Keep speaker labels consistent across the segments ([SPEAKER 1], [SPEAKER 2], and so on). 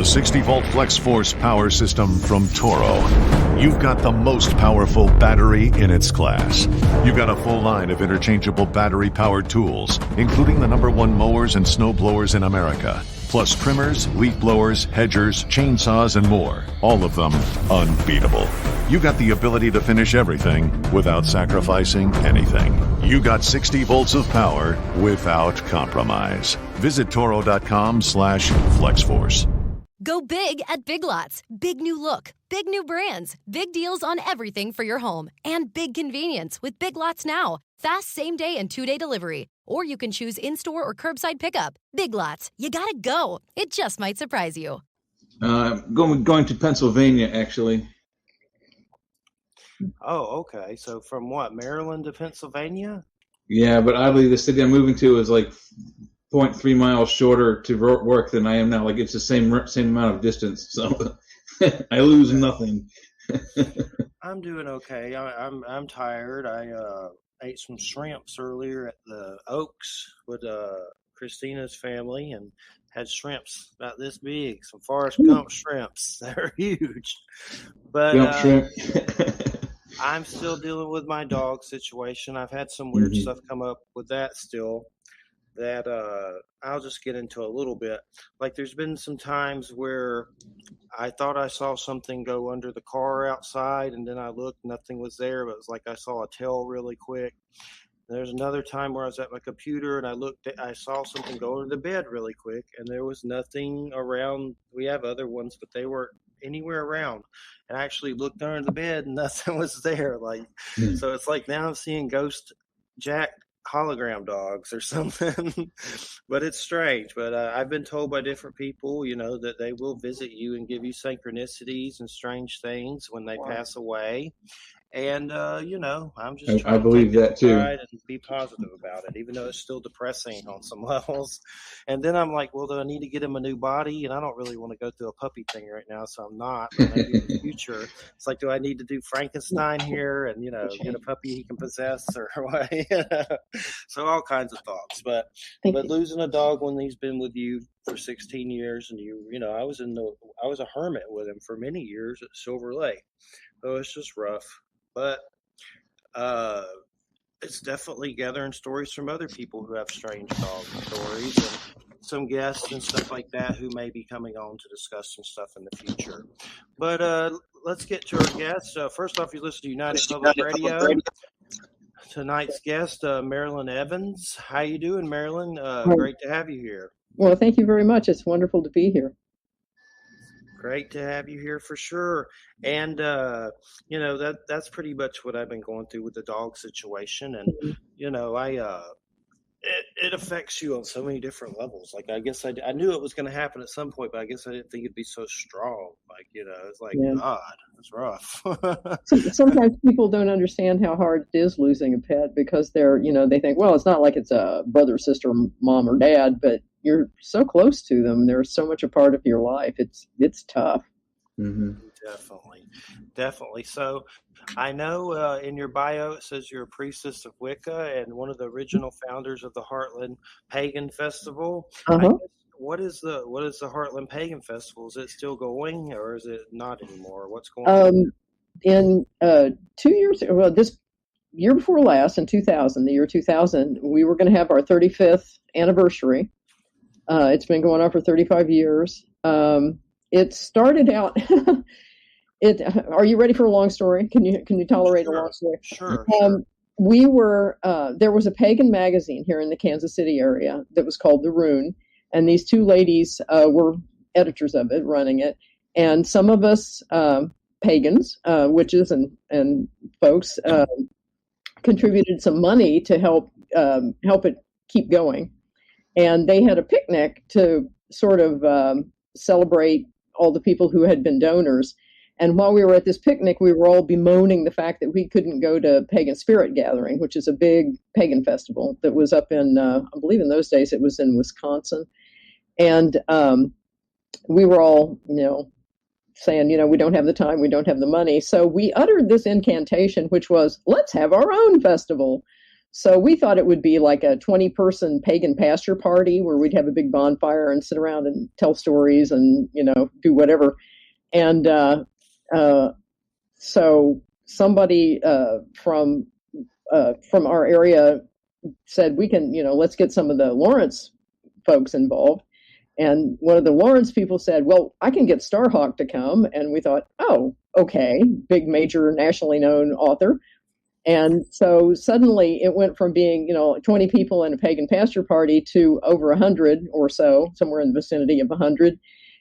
[SPEAKER 1] 60-volt Flex Force power system from Toro. You've got the most powerful battery in its class. You've got a full line of interchangeable battery-powered tools, including the #1 mowers and snow blowers in America, plus trimmers, leaf blowers, hedgers, chainsaws, and more. All of them unbeatable. You got the ability to finish everything without sacrificing anything. You got 60 volts of power without compromise. Visit Toro.com/FlexForce.
[SPEAKER 2] Go big at Big Lots. Big new look, big new brands, big deals on everything for your home, and big convenience with Big Lots Now. Fast same-day and 2-day delivery. Or you can choose in-store or curbside pickup. Big Lots. You gotta go. It just might surprise you.
[SPEAKER 3] Going to Pennsylvania, actually.
[SPEAKER 4] Oh, okay. So from what, Maryland to Pennsylvania?
[SPEAKER 3] Yeah, but oddly, the city I'm moving to is like 0.3 miles shorter to work than I am now. Like, it's the same amount of distance, so I lose nothing.
[SPEAKER 4] I'm doing okay. I'm tired. I ate some shrimps earlier at the Oaks with Christina's family and had shrimps about this big, some Forrest Gump shrimps. They're huge. But
[SPEAKER 3] shrimp.
[SPEAKER 4] I'm still dealing with my dog situation. I've had some weird stuff come up with that still that I'll just get into a little bit. Like, there's been some times where I thought I saw something go under the car outside, and then I looked, nothing was there, but it was like I saw a tail really quick. There's another time where I was at my computer and I saw something go under the bed really quick, and there was nothing around. We have other ones, but they weren't anywhere around. And I actually looked under the bed and nothing was there. So it's like now I'm seeing ghost Jack hologram dogs or something. But it's strange. But I've been told by different people, that they will visit you and give you synchronicities and strange things when they pass away. And, I'm just trying
[SPEAKER 3] I believe
[SPEAKER 4] to
[SPEAKER 3] that too.
[SPEAKER 4] and be positive about it, even though it's still depressing on some levels. And then I'm like, well, do I need to get him a new body? And I don't really want to go through a puppy thing right now, so I'm not. But maybe in the future, it's like, do I need to do Frankenstein here and, get a puppy he can possess or what? So all kinds of thoughts. But losing a dog when he's been with you for 16 years and I was a hermit with him for many years at Silver Lake. So it's just rough. But it's definitely gathering stories from other people who have strange dog stories and some guests and stuff like that who may be coming on to discuss some stuff in the future. But let's get to our guests. First off, you listen to United Public Radio. Tonight's guest, Marilyn Evans. How you doing, Marilyn? Great to have you here.
[SPEAKER 5] Well, thank you very much. It's wonderful to be here.
[SPEAKER 4] Great to have you here for sure. And, that's pretty much what I've been going through with the dog situation. And, it affects you on so many different levels. Like, I guess I knew it was going to happen at some point, but I guess I didn't think it'd be so strong. Like, it's like, God, it's rough.
[SPEAKER 5] Sometimes people don't understand how hard it is losing a pet because they think, well, it's not like it's a brother, sister, mom, or dad, but you're so close to them. They're so much a part of your life. It's tough.
[SPEAKER 3] Mm-hmm.
[SPEAKER 4] Definitely. So I know in your bio it says you're a priestess of Wicca and one of the original founders of the Heartland Pagan Festival. What is the Heartland Pagan Festival? Is it still going or is it not anymore? What's going on?
[SPEAKER 5] In 2 years, well, this year before last, in 2000, the year 2000, we were going to have our 35th anniversary. It's been going on for 35 years. It started out. Are you ready for a long story? Can you tolerate a long story?
[SPEAKER 4] Sure.
[SPEAKER 5] We were there was a pagan magazine here in the Kansas City area that was called The Rune, and these two ladies were editors of it, running it. And some of us pagans, witches, and folks contributed some money to help it keep going. And they had a picnic to sort of celebrate all the people who had been donors. And while we were at this picnic, we were all bemoaning the fact that we couldn't go to Pagan Spirit Gathering, which is a big pagan festival that was up in, I believe in those days it was in Wisconsin. And we were all, saying, we don't have the time, we don't have the money. So we uttered this incantation, which was, let's have our own festival. So we thought it would be like a 20-person pagan pasture party where we'd have a big bonfire and sit around and tell stories and, do whatever. And so somebody from our area said, we can, let's get some of the Lawrence folks involved. And one of the Lawrence people said, well, I can get Starhawk to come. And we thought, oh, okay, big, major, nationally known author. And so suddenly it went from being, 20 people in a pagan pasture party to over 100 or so, somewhere in the vicinity of 100.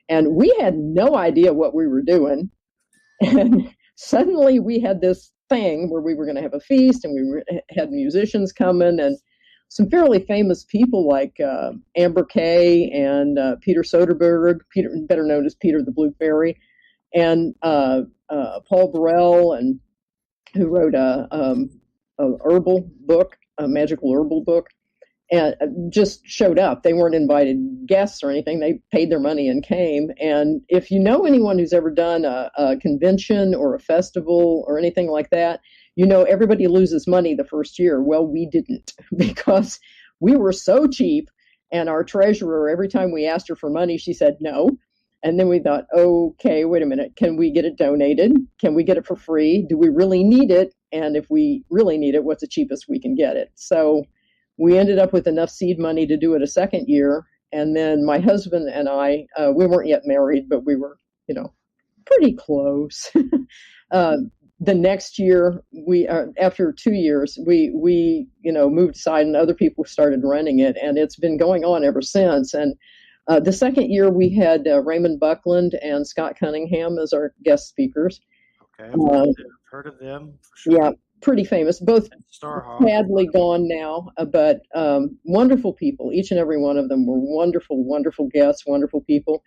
[SPEAKER 5] And we had no idea what we were doing. And suddenly we had this thing where we were going to have a feast, and we had musicians coming, and some fairly famous people like Amber Kay and Peter Soderbergh, better known as Peter the Blue Fairy, and Paul Burrell, and who wrote a herbal book, a magical herbal book, and just showed up. They weren't invited guests or anything. They paid their money and came. And if you know anyone who's ever done a convention or a festival or anything like that, everybody loses money the first year. Well, we didn't, because we were so cheap. And our treasurer, every time we asked her for money, she said no. And then we thought, okay, wait a minute. Can we get it donated? Can we get it for free? Do we really need it? And if we really need it, what's the cheapest we can get it? So we ended up with enough seed money to do it a second year. And then my husband and I, we weren't yet married, but we were, pretty close. The next year, after 2 years, we moved aside, and other people started running it, and it's been going on ever since. And the second year, we had Raymond Buckland and Scott Cunningham as our guest speakers.
[SPEAKER 4] Okay, I've heard of them. For sure.
[SPEAKER 5] Yeah, pretty famous. Both
[SPEAKER 4] Starhawk.
[SPEAKER 5] sadly gone now, but wonderful people. Each and every one of them were wonderful, wonderful guests, wonderful people,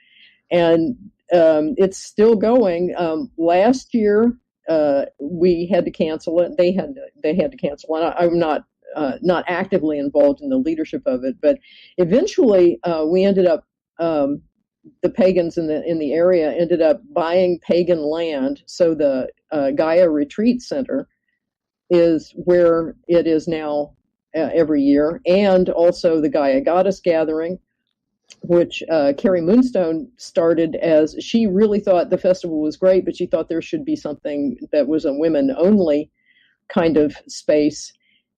[SPEAKER 5] and it's still going. Last year, we had to cancel it. They had to cancel it. I'm not actively involved in the leadership of it, but eventually we ended up, the pagans in the area ended up buying pagan land. So the Gaia Retreat Center is where it is now every year, and also the Gaia Goddess Gathering, which Carrie Moonstone started as she really thought the festival was great, but she thought there should be something that was a women-only kind of space.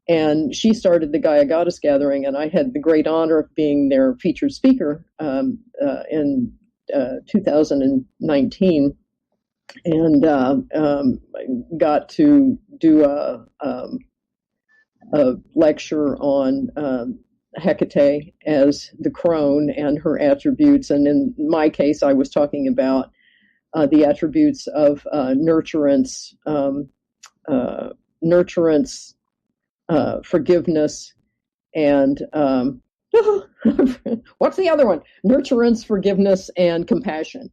[SPEAKER 5] And she started the Gaia Goddess Gathering, and I had the great honor of being their featured speaker in 2019, and got to do a lecture on Hecate as the crone and her attributes. And in my case, I was talking about the attributes of nurturance, forgiveness, and what's the other one? Nurturance, forgiveness, and compassion,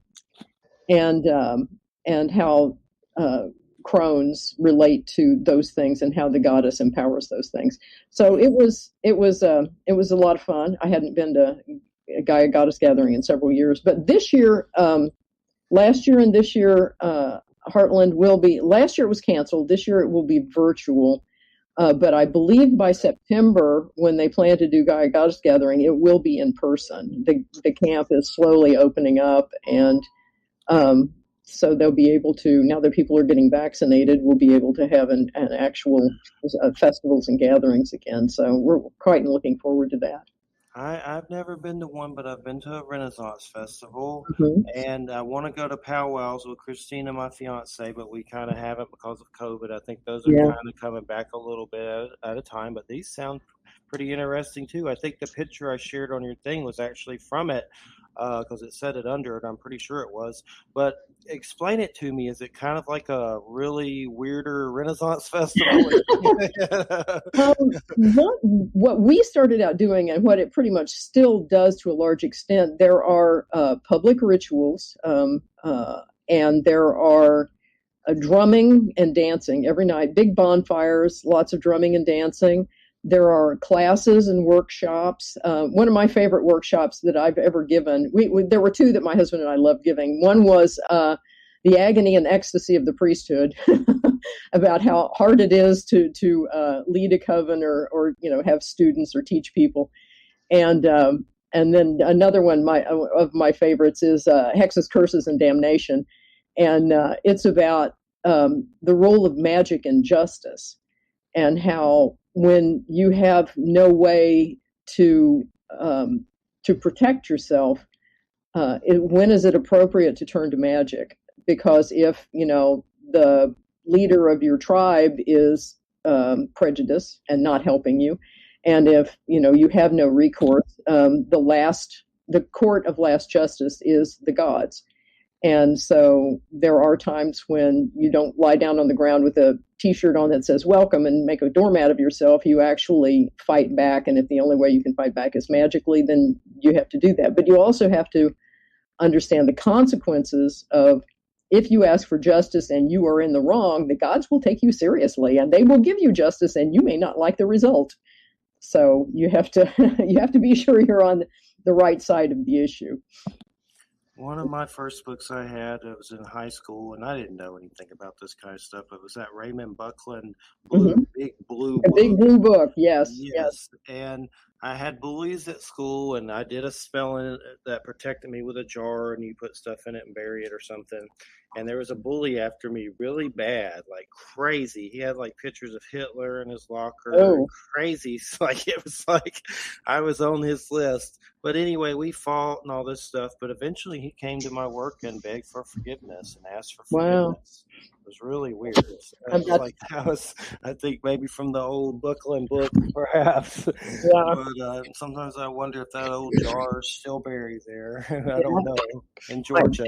[SPEAKER 5] and how crones relate to those things, and how the goddess empowers those things. So it was a lot of fun. I hadn't been to a Gaia Goddess Gathering in several years, but this year, last year and this year, Heartland will be. Last year it was canceled. This year it will be virtual. But I believe by September, when they plan to do Gaia Goddess Gathering, it will be in person. The camp is slowly opening up, and so they'll be able to, now that people are getting vaccinated, we'll be able to have an actual festivals and gatherings again. So we're quite looking forward to that.
[SPEAKER 4] I've never been to one, but I've been to a Renaissance festival,
[SPEAKER 5] Mm-hmm.
[SPEAKER 4] and I want to go to powwows with Christina, my fiance, but we kind of haven't because of COVID. I think those are kind of coming back a little bit at a time, but these sound pretty interesting too. I think the picture I shared on your thing was actually from it, because it said it under it. I'm pretty sure it was. But explain it to me. Is it kind of like a really weirder Renaissance festival?
[SPEAKER 5] What we started out doing, and what it pretty much still does to a large extent, there are public rituals, and there are drumming and dancing every night, big bonfires, lots of drumming and dancing. There are classes and workshops. One of my favorite workshops that I've ever given, there were two that my husband and I loved giving. One was the agony and ecstasy of the priesthood, about how hard it is to lead a coven or have students or teach people. And then another one of my favorites is Hexes, Curses, and Damnation. And it's about the role of magic in justice, and how when you have no way to protect yourself, when is it appropriate to turn to magic? Because if the leader of your tribe is prejudiced and not helping you, and if you have no recourse, the court of last justice is the gods. And so there are times when you don't lie down on the ground with a T-shirt on that says welcome and make a doormat of yourself. You actually fight back. And if the only way you can fight back is magically, then you have to do that. But you also have to understand the consequences of, if you ask for justice and you are in the wrong, the gods will take you seriously and they will give you justice, and you may not like the result. So you have to be sure you're on the right side of the issue.
[SPEAKER 4] One of my first books I had, it was in high school, and I didn't know anything about this kind of stuff. It was that Raymond Buckland big blue book.
[SPEAKER 5] Big blue book, yes.
[SPEAKER 4] And I had bullies at school, and I did a spell that protected me with a jar, and you put stuff in it and bury it or something. And there was a bully after me really bad, like crazy. He had like pictures of Hitler in his locker.
[SPEAKER 5] Oh.
[SPEAKER 4] Crazy. Like it was like I was on his list. But anyway, we fought and all this stuff. But eventually he came to my work and begged for forgiveness and asked for forgiveness. Wow. It was really weird. That was, I think, maybe from the old Buckland book, perhaps. Yeah. But sometimes I wonder if that old jar is still buried there. I don't know, in Georgia.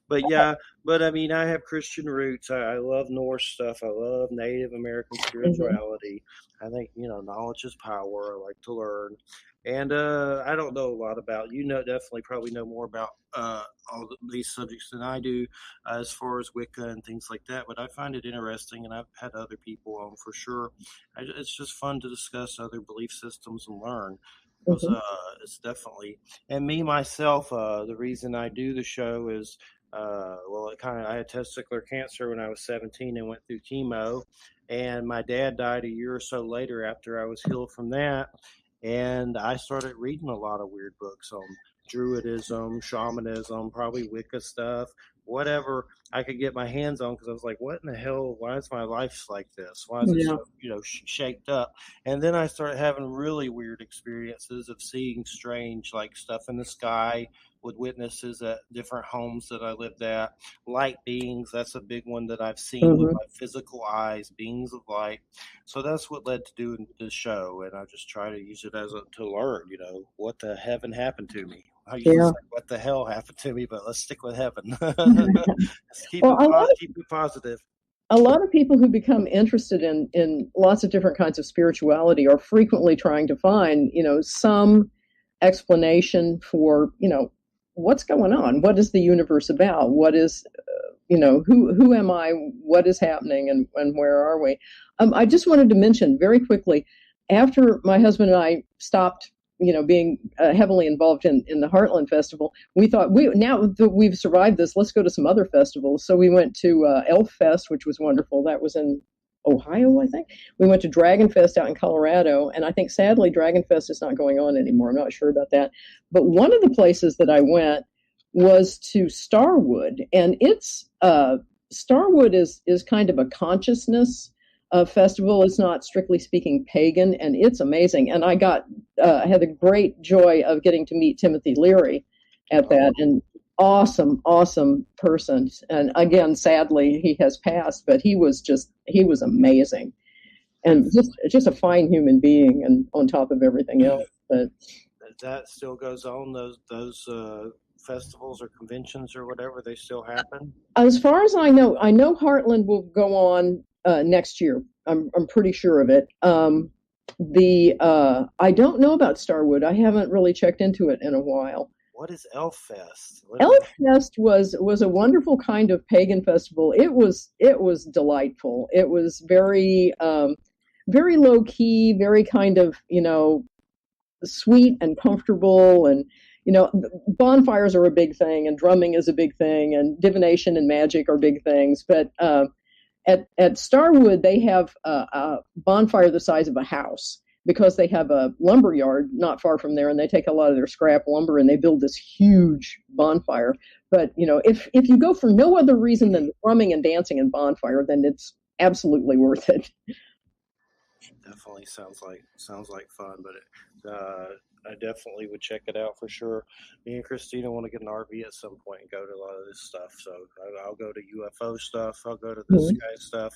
[SPEAKER 4] But I mean, I have Christian roots. I love Norse stuff. I love Native American spirituality. I think, knowledge is power. I like to learn. And I don't know a lot about, definitely probably know more about all these subjects than I do as far as Wicca and things like that. But I find it interesting, and I've had other people on for sure. It's just fun to discuss other belief systems and learn. Because it's definitely, and me, myself, the reason I do the show is, I had testicular cancer when I was 17 and went through chemo, and my dad died a year or so later after I was healed from that. And I started reading a lot of weird books on Druidism, shamanism, probably Wicca stuff, whatever I could get my hands on, because I was like, what in the hell? Why is my life like this? Why is it so, shaped up? And then I started having really weird experiences of seeing strange, like, stuff in the sky with witnesses at different homes that I lived at. Light beings, that's a big one that I've seen with my physical eyes, beings of light. So that's what led to doing this show, and I just try to use it to learn, what the heaven happened to me. I used to say, what the hell happened to me, but let's stick with heaven. Keep it positive.
[SPEAKER 5] A lot of people who become interested in lots of different kinds of spirituality are frequently trying to find, some explanation for, what's going on? What is the universe about? What is, who am I? What is happening? And where are we? I just wanted to mention very quickly, after my husband and I stopped being heavily involved in the Heartland Festival, we thought, now that we've survived this, let's go to some other festivals. So we went to Elf Fest, which was wonderful. That was in Ohio, I think. We went to Dragon Fest out in Colorado, and I think sadly Dragon Fest is not going on anymore. I'm not sure about that. But one of the places that I went was to Starwood, and it's Starwood is kind of a consciousness festival. It's not strictly speaking pagan, and it's amazing. And I had the great joy of getting to meet Timothy Leary at that, and awesome person. And again, sadly, he has passed, but he was amazing, and just a fine human being, and on top of everything else. But
[SPEAKER 4] that still goes on. Those festivals or conventions or whatever, they still happen.
[SPEAKER 5] As far as I know Heartland will go on next year. I'm pretty sure of it. I don't know about Starwood. I haven't really checked into it in a while.
[SPEAKER 4] What is Elf Fest?
[SPEAKER 5] Elf Fest was a wonderful kind of pagan festival. It was delightful. It was very very low key, very kind of sweet and comfortable, and bonfires are a big thing, and drumming is a big thing, and divination and magic are big things. But at Starwood, they have a bonfire the size of a house because they have a lumber yard not far from there, and they take a lot of their scrap lumber and they build this huge bonfire. But if you go for no other reason than drumming and dancing and bonfire, then it's absolutely worth it.
[SPEAKER 4] Definitely sounds like fun, but I definitely would check it out for sure. Me and Christina want to get an RV at some point and go to a lot of this stuff. So I'll go to UFO stuff. I'll go to this guy stuff.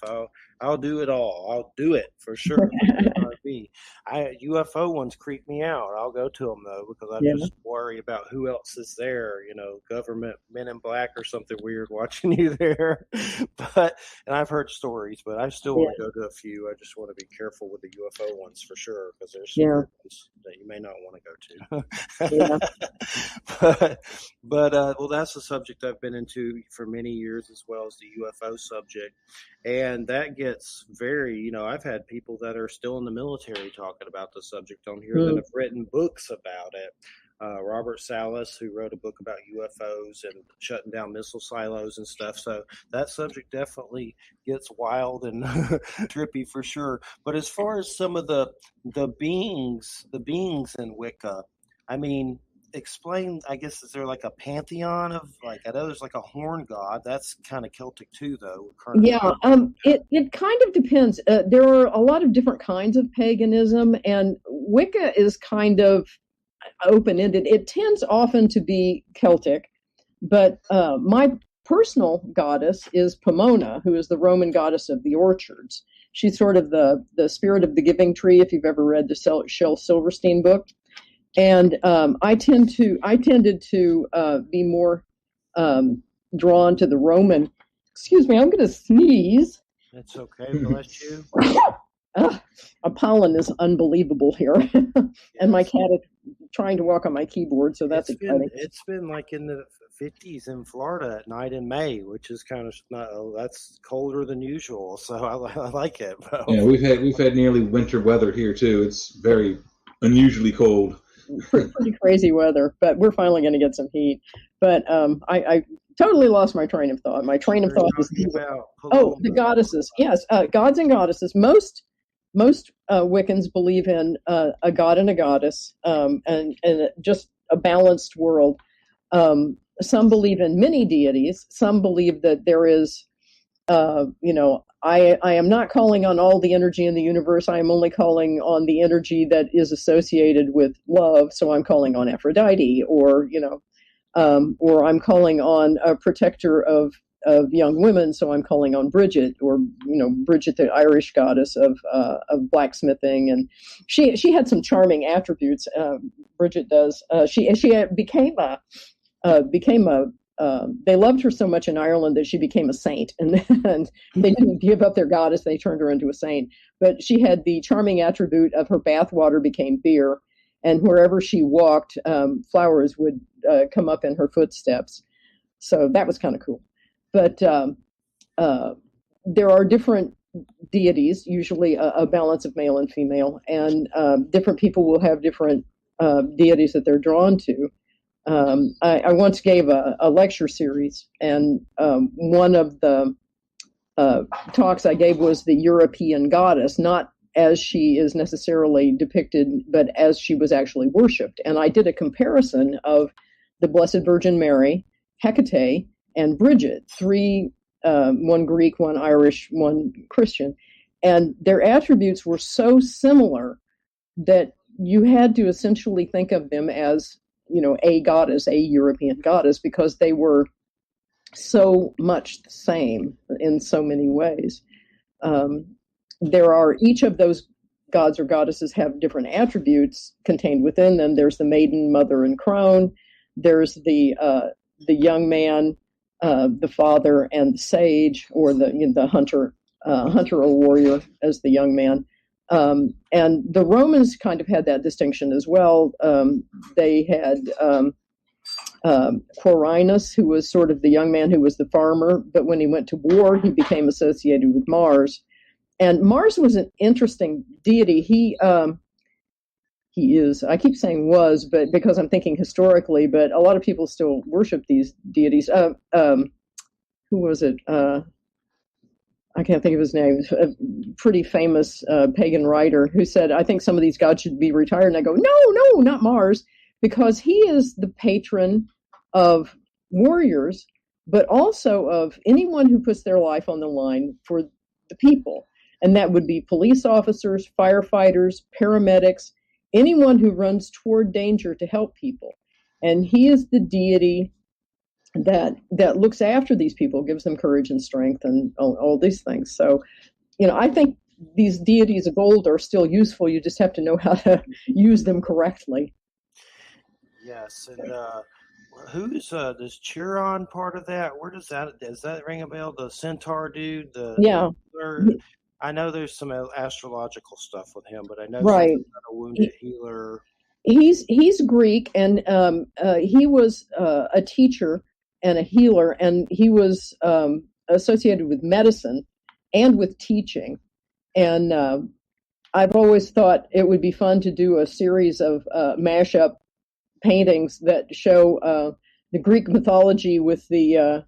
[SPEAKER 4] I'll do it all. I'll do it for sure. RV. UFO ones creep me out. I'll go to them though because I just worry about who else is there. Government men in black or something weird watching you there. And I've heard stories, but I still want to go to a few. I just want to be careful with the UFO ones for sure because there's some ones that you may not want to go to. But that's the subject I've been into for many years as well as the UFO subject, and that gets very I've had people that are still in the military talking about the subject on here that have written books about it. Robert Salas, who wrote a book about UFOs and shutting down missile silos and stuff. So that subject definitely gets wild and trippy for sure. But as far as some of the beings in Wicca, I mean, explain, I guess, is there like a pantheon of, like, I know there's like a horn god. That's kind of Celtic too, though.
[SPEAKER 5] It kind of depends. There are a lot of different kinds of paganism, and Wicca is kind of open-ended. It tends often to be Celtic, but my personal goddess is Pomona, who is the Roman goddess of the orchards. She's sort of the spirit of the giving tree, if you've ever read the Shel Silverstein book. And I tended to be more drawn to the Roman. Excuse me, I'm going to sneeze.
[SPEAKER 4] That's okay. Bless you.
[SPEAKER 5] Pollen is unbelievable here, and my cat is trying to walk on my keyboard, so that's exciting.
[SPEAKER 4] It's been like in the 50s in Florida at night in May, which is kind of that's colder than usual. So I like it.
[SPEAKER 3] Yeah, we've had nearly winter weather here too. It's very unusually cold.
[SPEAKER 5] Pretty crazy weather, but we're finally going to get some heat. But I totally lost my train of thought. My train of thought was the goddesses. Yes, gods and goddesses. Most Wiccans believe in a god and a goddess, and just a balanced world. Some believe in many deities. Some believe that there is, I am not calling on all the energy in the universe. I am only calling on the energy that is associated with love. So I'm calling on Aphrodite, or I'm calling on a protector of young women. So I'm calling on Bridget, or Bridget, the Irish goddess of blacksmithing, and she had some charming attributes. Bridget does. She became a. They loved her so much in Ireland that she became a saint, and they didn't give up their goddess. They turned her into a saint. But she had the charming attribute of her bathwater became beer, and wherever she walked, flowers would come up in her footsteps. So that was kind of cool. But there are different deities, usually a balance of male and female, and different people will have different deities that they're drawn to. I once gave a lecture series, and one of the talks I gave was the European goddess, not as she is necessarily depicted, but as she was actually worshipped. And I did a comparison of the Blessed Virgin Mary, Hecate, and Bridget, three, one Greek, one Irish, one Christian. And their attributes were so similar that you had to essentially think of them as a goddess, a European goddess, because they were so much the same in so many ways. Each of those gods or goddesses have different attributes contained within them. There's the maiden, mother, and crone. There's the young man, the father, and the sage, or the hunter or warrior as the young man. And the Romans kind of had that distinction as well. They had Quirinus, who was sort of the young man who was the farmer, but when he went to war, he became associated with Mars. And Mars was an interesting deity. He is, I keep saying was, but because I'm thinking historically, but a lot of people still worship these deities. Who was it? I can't think of his name, a pretty famous pagan writer who said, I think some of these gods should be retired. And I go, no, not Mars, because he is the patron of warriors, but also of anyone who puts their life on the line for the people. And that would be police officers, firefighters, paramedics, anyone who runs toward danger to help people. And he is the deity that looks after these people, gives them courage and strength and all these things. So, I think these deities of old are still useful. You just have to know how to use them correctly.
[SPEAKER 4] Yes, and who's does Chiron part of that? Where does that ring a bell? The centaur dude?
[SPEAKER 5] Yeah.
[SPEAKER 4] I know there's some astrological stuff with him, but I know
[SPEAKER 5] right.
[SPEAKER 4] something about a wounded healer.
[SPEAKER 5] He's Greek, and he was a teacher and a healer, and he was associated with medicine and with teaching. And I've always thought it would be fun to do a series of mashup paintings that show the Greek mythology with the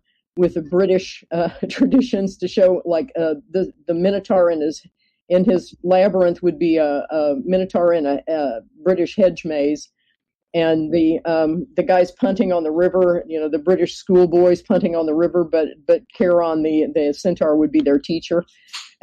[SPEAKER 5] British traditions, to show like the Minotaur in his labyrinth would be a Minotaur in a British hedge maze, and the guys punting on the river, the British schoolboys punting on the river, but Charon, the centaur, would be their teacher.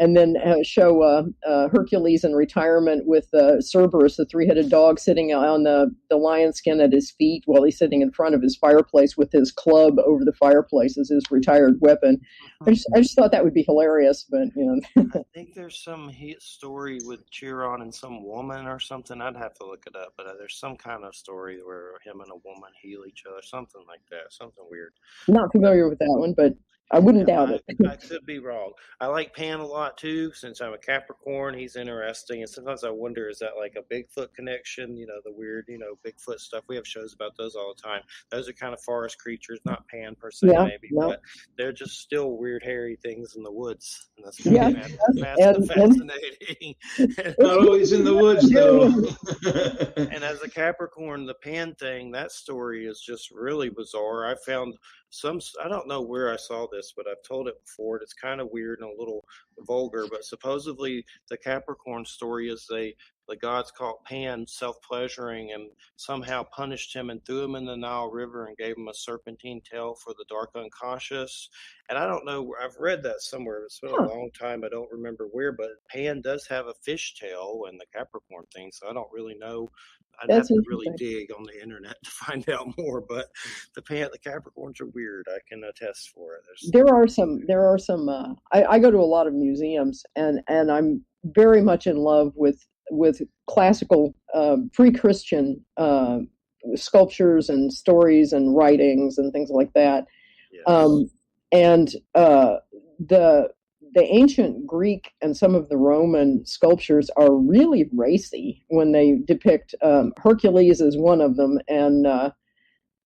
[SPEAKER 5] And then show Hercules in retirement with Cerberus, the three-headed dog, sitting on the lion skin at his feet while he's sitting in front of his fireplace with his club over the fireplace as his retired weapon. I just thought that would be hilarious, but
[SPEAKER 4] I think there's some story with Chiron and some woman or something. I'd have to look it up, but there's some kind of story where him and a woman heal each other, something like that, something weird.
[SPEAKER 5] Not familiar with that one, but I wouldn't doubt it.
[SPEAKER 4] I could be wrong. I like Pan a lot too, since I'm a Capricorn. He's interesting, and sometimes I wonder, is that like a Bigfoot connection? The weird, Bigfoot stuff. We have shows about those all the time. Those are kind of forest creatures, not Pan per se, maybe, but they're just still weird, hairy things in the woods, and that's kind of fascinating.
[SPEAKER 3] Not always in the woods, though.
[SPEAKER 4] And as a Capricorn, the Pan thing, that story is just really bizarre. I found I don't know where I saw this, but I've told it before. It's kind of weird and a little vulgar, but supposedly the Capricorn story is the gods caught Pan self-pleasuring and somehow punished him and threw him in the Nile River and gave him a serpentine tail for the dark unconscious. And I don't know, I've read that somewhere. It's been a long time. I don't remember where, but Pan does have a fish tail in the Capricorn thing, so I don't really know. I'd have to really dig on the internet to find out more, but the Capricorns are weird. I can attest for it.
[SPEAKER 5] There are some. I go to a lot of museums, and I'm very much in love with classical pre-Christian sculptures and stories and writings and things like that. Yes. And the ancient Greek and some of the Roman sculptures are really racy when they depict Hercules as one of them, and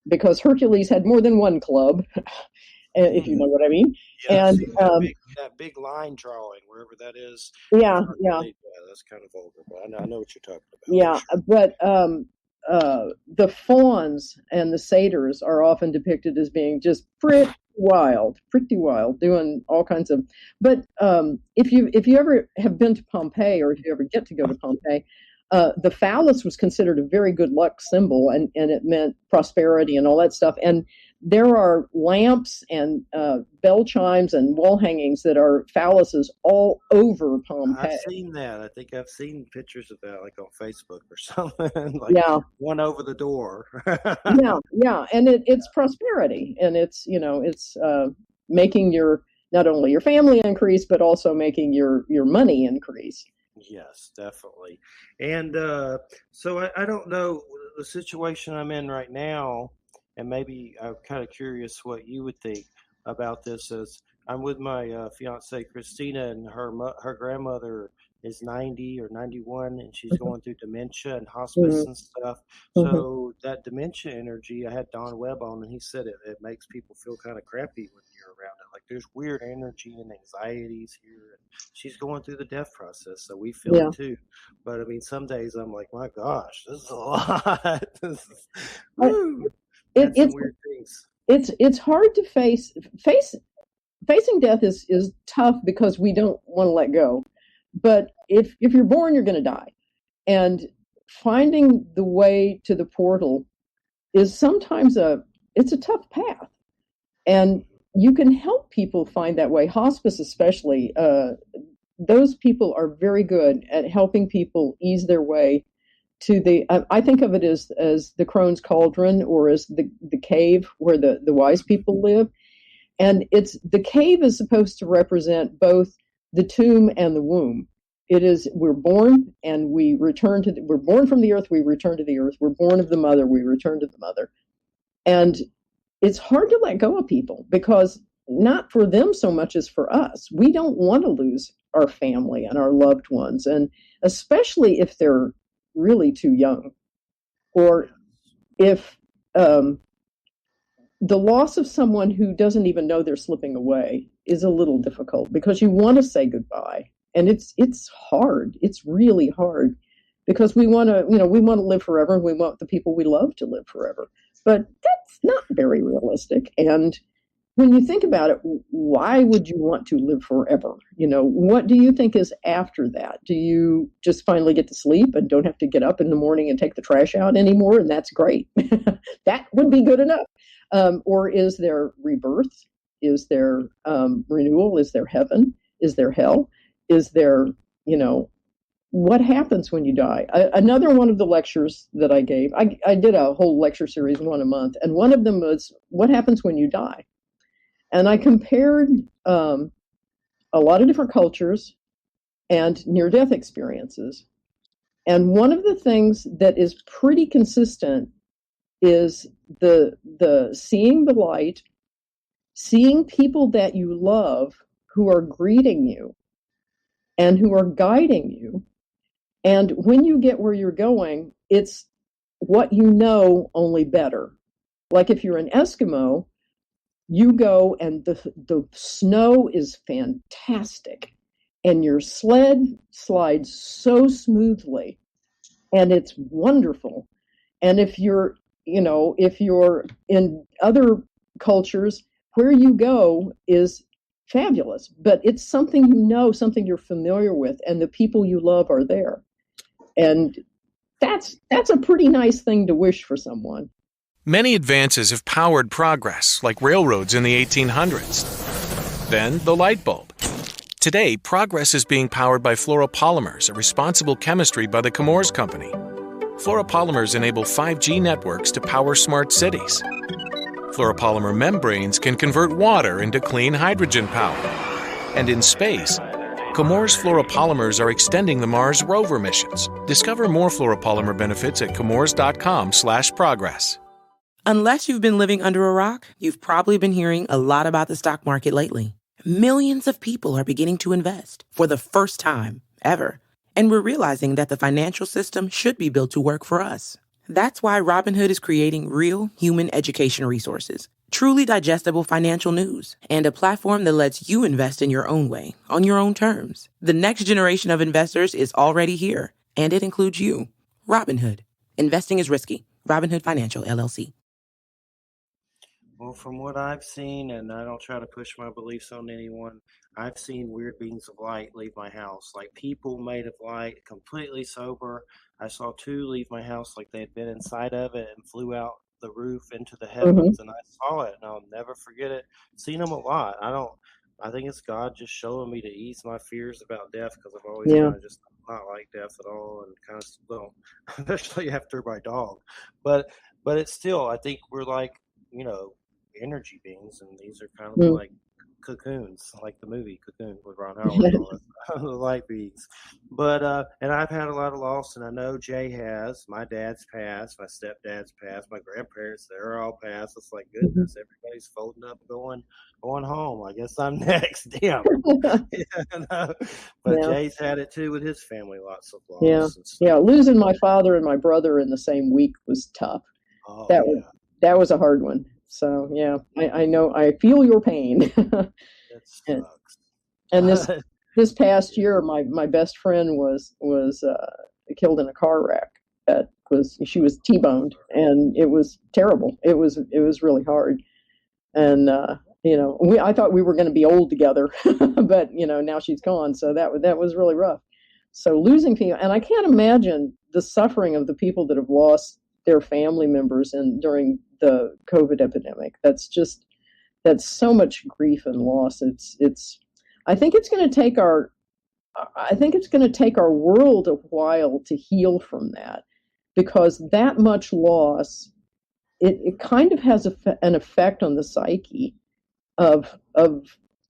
[SPEAKER 5] because Hercules had more than one club, if you know what I mean.
[SPEAKER 4] Yes, and that big line drawing, wherever that is.
[SPEAKER 5] Yeah,
[SPEAKER 4] that's kind of vulgar, but I know what you're talking about.
[SPEAKER 5] Yeah, sure. But the fauns and the satyrs are often depicted as being just pretty wild, doing all kinds of. But if you ever have been to Pompeii, or if you ever get to go to Pompeii, the phallus was considered a very good luck symbol, and it meant prosperity and all that stuff. And there are lamps and bell chimes and wall hangings that are phalluses all over Pompeii.
[SPEAKER 4] I've seen that. I think I've seen pictures of that, like on Facebook or something. Like one over the door.
[SPEAKER 5] yeah, and it's prosperity, and it's making not only your family increase, but also making your money increase.
[SPEAKER 4] Yes, definitely. And so I don't know the situation I'm in right now. And maybe I'm kind of curious what you would think about this. As I'm with my fiance Christina, and her grandmother is 90 or 91, and she's going through dementia and hospice and stuff. So that dementia energy, I had Don Webb on, and he said it makes people feel kind of crappy when you're around it. Like there's weird energy and anxieties here. And she's going through the death process, so we feel it too. But I mean, some days I'm like, my gosh, this is a lot.
[SPEAKER 5] It's weird things. It's hard to face facing death is tough because we don't want to let go. But if you're born, you're going to die. And finding the way to the portal is sometimes it's a tough path. And you can help people find that way. Hospice especially, those people are very good at helping people ease their way to the, I think of it as the Crone's Cauldron, or as the cave where the wise people live. And the cave is supposed to represent both the tomb and the womb. It is, we're born and we return to, we're born from the earth, we return to the earth. We're born of the mother, we return to the mother. And it's hard to let go of people, because not for them so much as for us. We don't want to lose our family and our loved ones, and especially if they're really too young, or if the loss of someone who doesn't even know they're slipping away is a little difficult, because you want to say goodbye, and it's hard. It's really hard, because we want to live forever, and we want the people we love to live forever. But that's not very realistic. And when you think about it, why would you want to live forever? What do you think is after that? Do you just finally get to sleep and don't have to get up in the morning and take the trash out anymore? And that's great. That would be good enough. Or is there rebirth? Is there renewal? Is there heaven? Is there hell? Is there, what happens when you die? Another one of the lectures that I gave, I did a whole lecture series, one a month, and one of them was, what happens when you die? And I compared a lot of different cultures and near-death experiences. And one of the things that is pretty consistent is the seeing the light, seeing people that you love who are greeting you and who are guiding you. And when you get where you're going, it's what you know, only better. Like if you're an Eskimo, you go and the snow is fantastic, and your sled slides so smoothly, and it's wonderful. And if you're in other cultures, where you go is fabulous, but it's something something you're familiar with, and the people you love are there. And that's a pretty nice thing to wish for someone.
[SPEAKER 6] Many advances have powered progress, like railroads in the 1800s. Then the light bulb. Today, progress is being powered by fluoropolymers, a responsible chemistry by the Chemours Company. Fluoropolymers enable 5G networks to power smart cities. Fluoropolymer membranes can convert water into clean hydrogen power. And in space, Chemours fluoropolymers are extending the Mars rover missions. Discover more fluoropolymer benefits at chemours.com/progress.
[SPEAKER 7] Unless you've been living under a rock, you've probably been hearing a lot about the stock market lately. Millions of people are beginning to invest for the first time ever. And we're realizing that the financial system should be built to work for us. That's why Robinhood is creating real human education resources, truly digestible financial news, and a platform that lets you invest in your own way, on your own terms. The next generation of investors is already here, and it includes you. Robinhood. Investing is risky. Robinhood Financial, LLC.
[SPEAKER 4] Well, from what I've seen, and I don't try to push my beliefs on anyone, I've seen weird beings of light leave my house, like people made of light, completely sober. I saw 2 leave my house like they had been inside of it and flew out the roof into the heavens, and I saw it, and I'll never forget it. Seen them a lot. I think it's God just showing me to ease my fears about death, because I've always kind of just not like death at all, and kind of, well, especially after my dog. But it's still, I think we're like, energy beings, and these are kind of like cocoons, like the movie Cocoon with Ron Howard, the light beings. But and I've had a lot of loss, and I know Jay has. My dad's passed, my stepdad's passed, my grandparents, they're all passed. It's like, goodness, everybody's folding up, going home. I guess I'm next. Damn. But Jay's had it too with his family, lots of loss.
[SPEAKER 5] Yeah, losing my father and my brother in the same week was tough. That was a hard one. So I know, I feel your pain. and this past year, my best friend was killed in a car wreck. She was T-boned, and it was terrible. It was really hard. And I thought we were going to be old together, but now she's gone. So that was really rough. So losing people, and I can't imagine the suffering of the people that have lost their family members during the COVID epidemic. That's so much grief and loss. I think it's going to take our world a while to heal from that, because that much loss, it kind of has an effect on the psyche of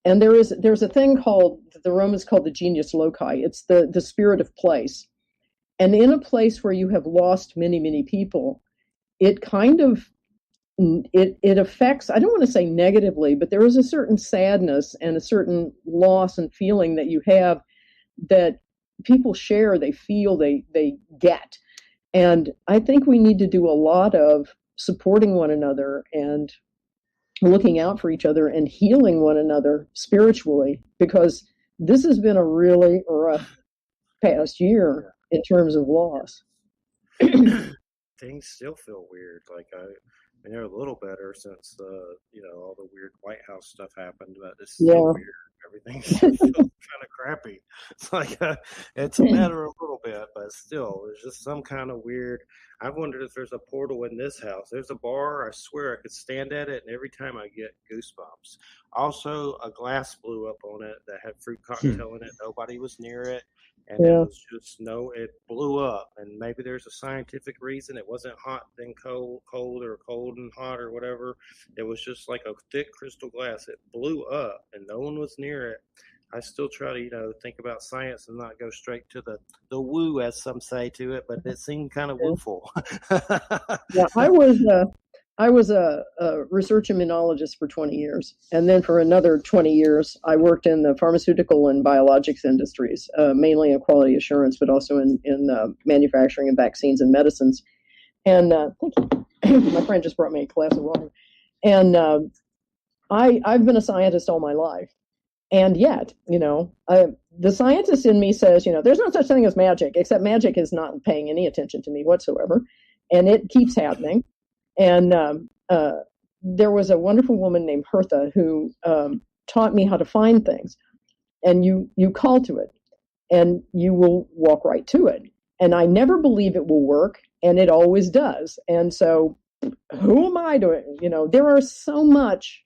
[SPEAKER 5] and there's a thing called, the Romans called the genius loci. It's the spirit of place. And in a place where you have lost many, many people, it kind of, it affects, I don't want to say negatively, but there is a certain sadness and a certain loss and feeling that you have that people share, they feel, they get. And I think we need to do a lot of supporting one another and looking out for each other and healing one another spiritually, because this has been a really rough past year in terms of loss.
[SPEAKER 4] Things still feel weird. Like they're a little better since all the weird White House stuff happened, but it's still weird. Everything feels kind of crappy. It's like it's better a little bit, but still, there's just some kind of weird. I've wondered if there's a portal in this house. There's a bar. I swear I could stand at it, and every time I get goosebumps. Also, a glass blew up on it that had fruit cocktail in it. Nobody was near it, and it was just it blew up. And maybe there's a scientific reason. It wasn't hot then cold, or cold and hot or whatever. It was just like a thick crystal glass. It blew up, and no one was near it. I still try to think about science and not go straight to the woo, as some say, to it, but it seemed kind of wooful.
[SPEAKER 5] Yeah, I was a research immunologist for 20 years, and then for another 20 years, I worked in the pharmaceutical and biologics industries, mainly in quality assurance, but also in manufacturing and vaccines and medicines. And thank you. My friend just brought me a glass of water. And I've been a scientist all my life. And yet, the scientist in me says, there's no such thing as magic, except magic is not paying any attention to me whatsoever. And it keeps happening. And there was a wonderful woman named Hertha who taught me how to find things. And you call to it, and you will walk right to it. And I never believe it will work, and it always does. And so who am I to, there are so much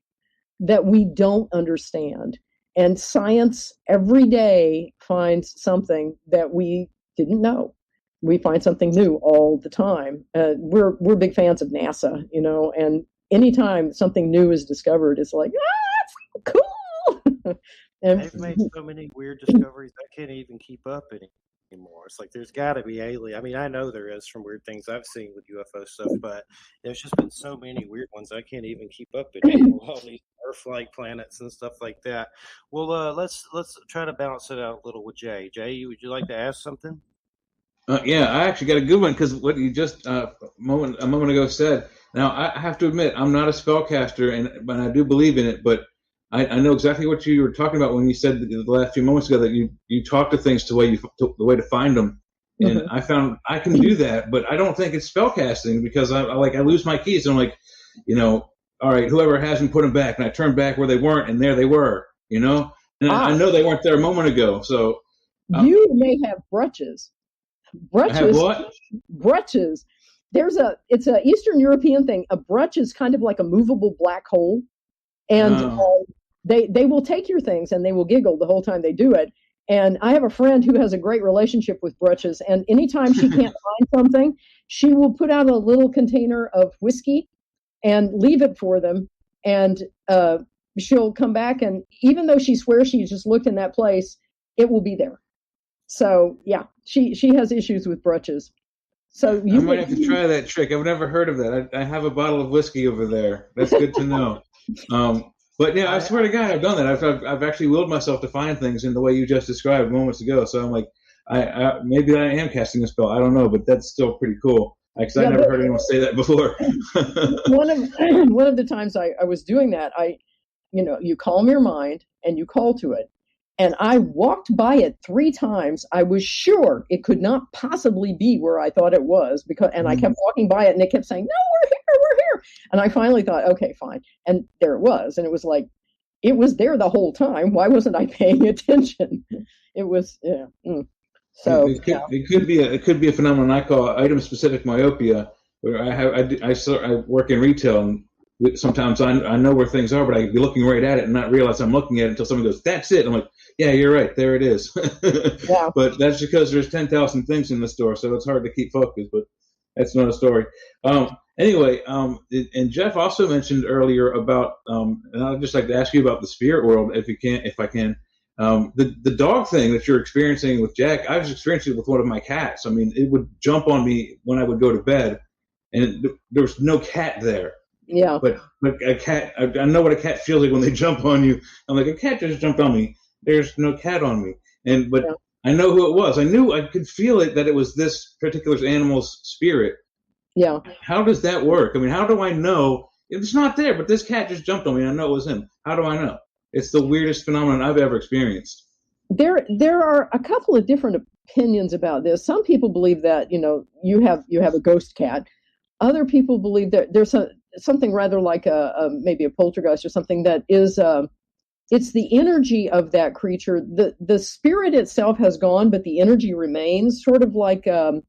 [SPEAKER 5] that we don't understand. And science every day finds something that we didn't know. We find something new all the time. We're big fans of NASA, and anytime something new is discovered, it's like, that's cool. And
[SPEAKER 4] they've made so many weird discoveries, I can't even keep up anymore. It's like there's got to be alien. I mean, I know there is from weird things I've seen with UFO stuff, but there's just been so many weird ones I can't even keep up anymore. All these Earth-like planets and stuff like that. Well, let's try to balance it out a little with Jay. Jay, would you like to ask something?
[SPEAKER 3] Yeah, I actually got a good one, because what you just a moment ago said. Now, I have to admit, I'm not a spellcaster, but I do believe in it. But I know exactly what you were talking about when you said the last few moments ago that you talk to things the way to find them. And I found I can do that, but I don't think it's spellcasting, because I lose my keys, and I'm like, all right, whoever has them, put them back, and I turn back where they weren't, and there they were, and I know they weren't there a moment ago. So
[SPEAKER 5] you may have brooches.
[SPEAKER 3] I have what?
[SPEAKER 5] Brooches. It's a Eastern European thing. A brooch is kind of like a movable black hole, and they will take your things and they will giggle the whole time they do it. And I have a friend who has a great relationship with brooches, and anytime she can't find something, she will put out a little container of whiskey and leave it for them, and she'll come back, and even though she swears she just looked in that place, it will be there. So yeah, she has issues with brooches. So
[SPEAKER 3] I might have to try that trick. I've never heard of that. I have a bottle of whiskey over there. That's good to know. But yeah, I swear to God, I've done that. I've actually willed myself to find things in the way you just described moments ago. So I'm like, maybe I am casting a spell. I don't know, but that's still pretty cool. Because I never heard anyone say that before.
[SPEAKER 5] one of the times I was doing that, you calm your mind and you call to it. And I walked by it 3 times. I was sure it could not possibly be where I thought it was, and I kept walking by it, and it kept saying, "No, we're here." And I finally thought, okay, fine. And there it was. And it was like it was there the whole time. Why wasn't I paying attention? It was, yeah. So
[SPEAKER 3] it could be a phenomenon I call item specific myopia, where I work in retail, and sometimes I know where things are, but I could be looking right at it and not realize I'm looking at it until someone goes, "That's it." I'm like, "Yeah, you're right. There it is."
[SPEAKER 5] Yeah.
[SPEAKER 3] But that's because there's 10,000 things in the store, so it's hard to keep focused. But that's another story. Anyway, and Jeff also mentioned earlier about, and I'd just like to ask you about the spirit world, if I can. The dog thing that you're experiencing with Jack, I was experiencing it with one of my cats. I mean, it would jump on me when I would go to bed, and there was no cat there.
[SPEAKER 5] Yeah.
[SPEAKER 3] But a cat, I know what a cat feels like when they jump on you. I'm like, a cat just jumped on me. There's no cat on me. But yeah. I know who it was. I knew I could feel it, that it was this particular animal's spirit.
[SPEAKER 5] Yeah.
[SPEAKER 3] How does that work? I mean, how do I know? It's not there, but this cat just jumped on me, and I know it was him. How do I know? It's the weirdest phenomenon I've ever experienced.
[SPEAKER 5] There are a couple of different opinions about this. Some people believe that, you have a ghost cat. Other people believe that there's something rather like maybe a poltergeist or something that is it's the energy of that creature. The spirit itself has gone, but the energy remains, sort of like a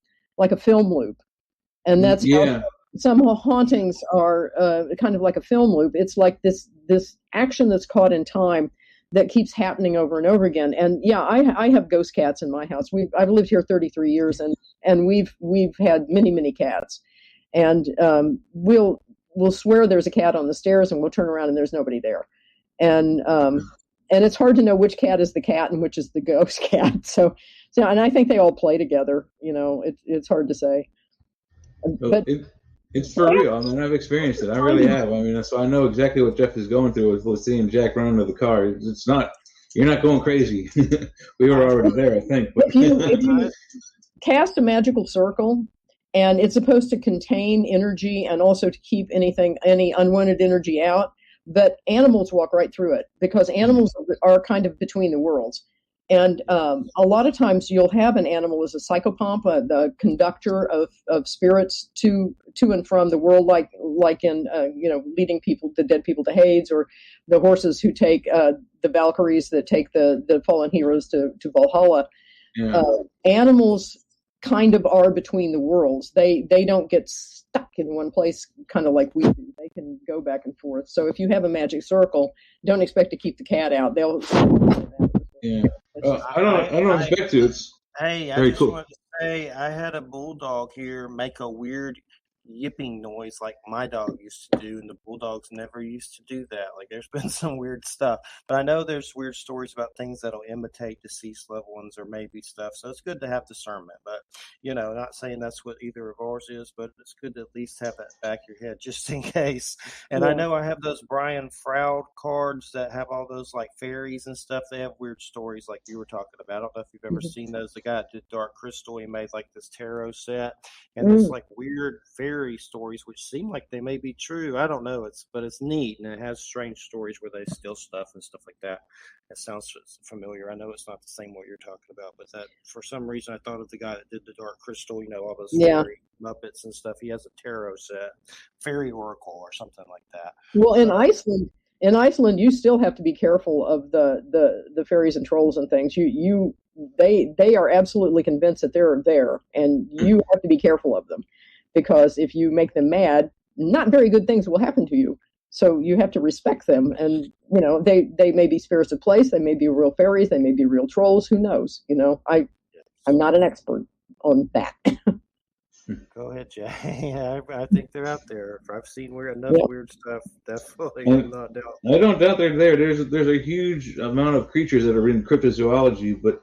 [SPEAKER 5] film loop. And that's how some hauntings are kind of like a film loop. It's like this action that's caught in time that keeps happening over and over again. And yeah, I have ghost cats in my house. I've lived here 33 years, and we've had many cats. And we'll swear there's a cat on the stairs, and we'll turn around and there's nobody there. And it's hard to know which cat is the cat and which is the ghost cat. So and I think they all play together. It's hard to say. But
[SPEAKER 3] it's for real. I mean, I've experienced it. I really have. I mean, so I know exactly what Jeff is going through with seeing Jack run into the car. It's not, you're not going crazy. We were already there, I think. But
[SPEAKER 5] if you cast a magical circle, and it's supposed to contain energy and also to keep any unwanted energy out, but animals walk right through it, because animals are kind of between the worlds. And a lot of times you'll have an animal as a psychopomp, the conductor of spirits to and from the world, like in leading the dead people to Hades, or the horses who take the Valkyries that take the fallen heroes to Valhalla. Yeah. Animals kind of are between the worlds. They don't get stuck in one place, kind of like we do. They can go back and forth. So if you have a magic circle, don't expect to keep the cat out. They'll.
[SPEAKER 3] Yeah. I don't expect to. It's
[SPEAKER 4] I just wanted to say, I had a bulldog here make a weird yipping noise like my dog used to do, and the bulldogs never used to do that. Like, there's been some weird stuff, but I know there's weird stories about things that'll imitate deceased loved ones or maybe stuff. So it's good to have discernment, but not saying that's what either of ours is, but it's good to at least have that back of your head just in case. And I know I have those Brian Froud cards that have all those like fairies and stuff. They have weird stories like you were talking about. I don't know if you've ever seen those. The guy that did Dark Crystal, he made like this tarot set and this like weird fairy stories which seem like they may be true. I don't know. But it's neat, and it has strange stories where they steal stuff and stuff like that. It sounds familiar. I know it's not the same what you're talking about, but that for some reason I thought of the guy that did the Dark Crystal. All those fairy Muppets and stuff. He has a tarot set, fairy oracle or something like that.
[SPEAKER 5] Well, in Iceland, you still have to be careful of the fairies and trolls and things. They are absolutely convinced that they're there, and you have to be careful of them. Because if you make them mad, not very good things will happen to you. So you have to respect them. And, they may be spirits of place. They may be real fairies. They may be real trolls. Who knows? I'm not an expert on that.
[SPEAKER 4] Go ahead, Jay. I think they're out there. I've seen weird stuff. Definitely.
[SPEAKER 3] I don't doubt they're there. There's a huge amount of creatures that are in cryptozoology, but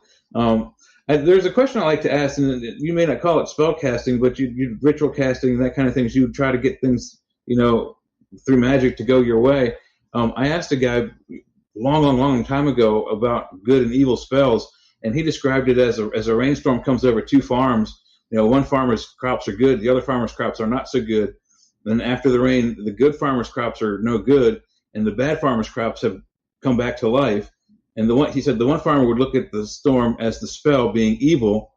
[SPEAKER 3] there's a question I like to ask, and you may not call it spell casting, but you ritual casting and that kind of things. You try to get things, through magic to go your way. I asked a guy long time ago about good and evil spells, and he described it as a rainstorm comes over two farms. One farmer's crops are good, the other farmer's crops are not so good. Then after the rain, the good farmer's crops are no good, and the bad farmer's crops have come back to life. And he said the one farmer would look at the storm as the spell being evil,